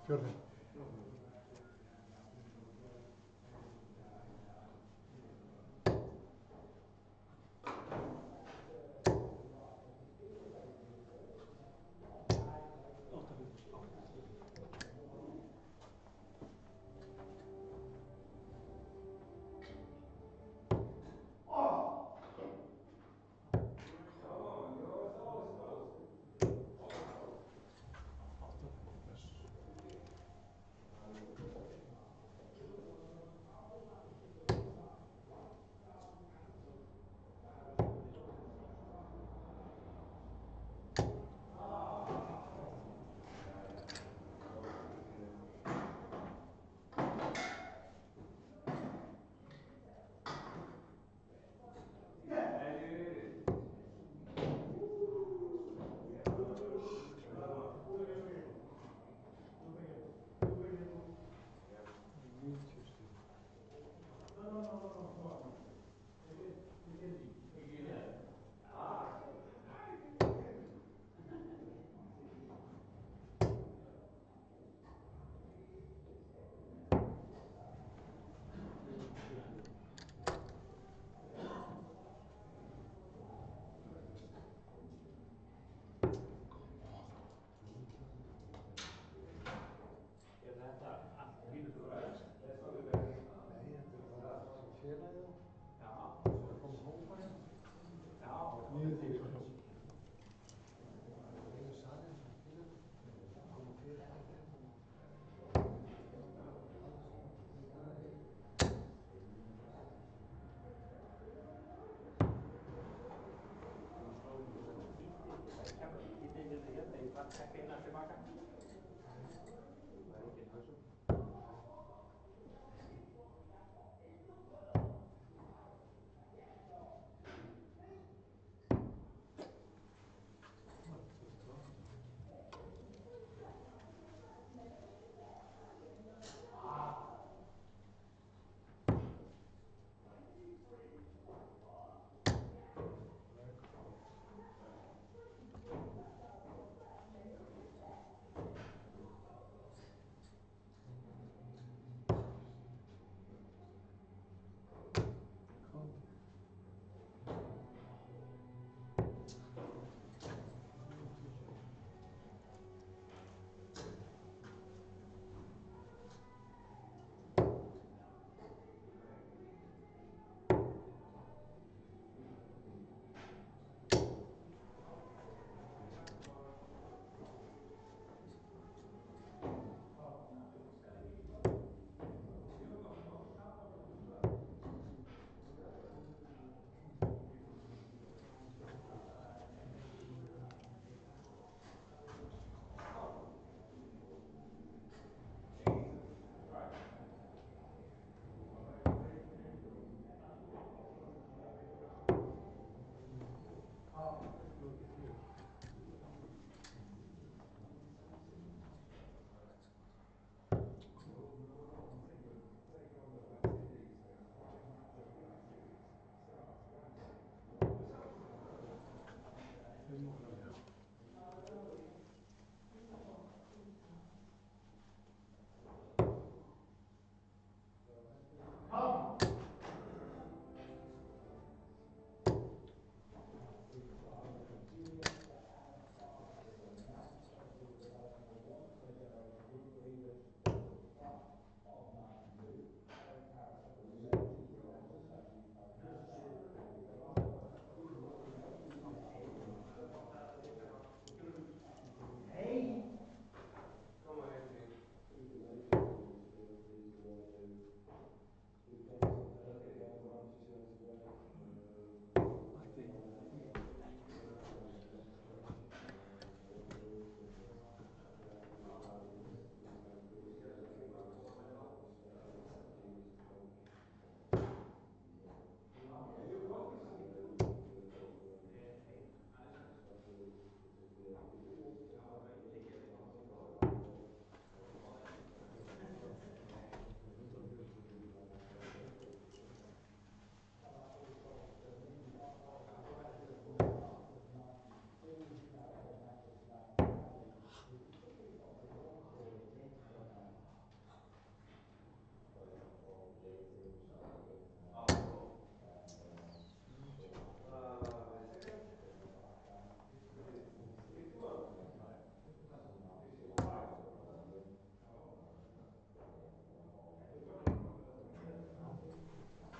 Fjórði.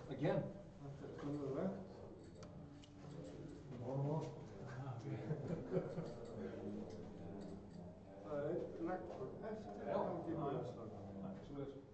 Again, that's another round. One more. Leggur eftir gangi með afslag. Svoleiðis.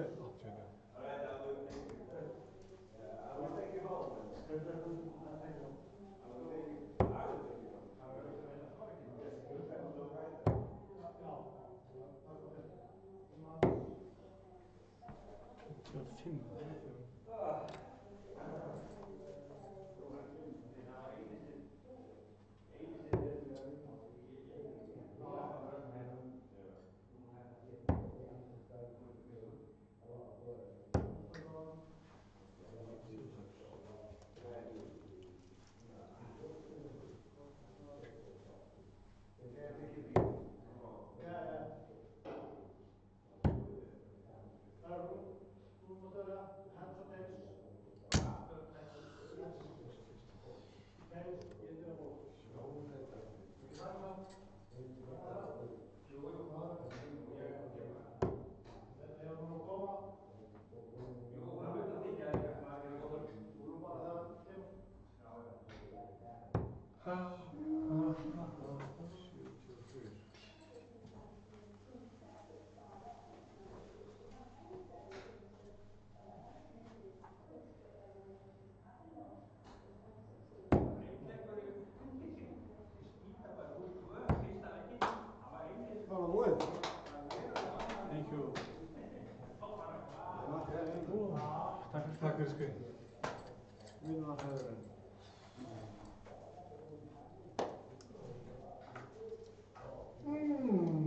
Thank you. Takk fyrir skrið. Vinnarhefðurinn.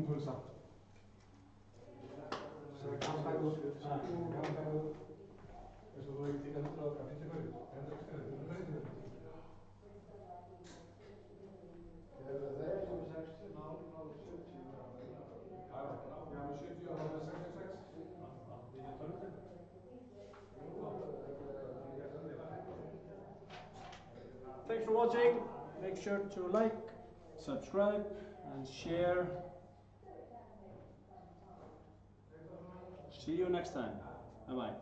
Pulsa. Kaldhægur. Kaldhægur. Eins og þú ekki til 150 hverju. 100 hverju. 100 hverju. Það er sem 60, ná 70. Já, með 70 og það er 66. Ég tar upp þetta. Thanks for watching. Make sure to like, subscribe, and share. See you next time. Bye bye.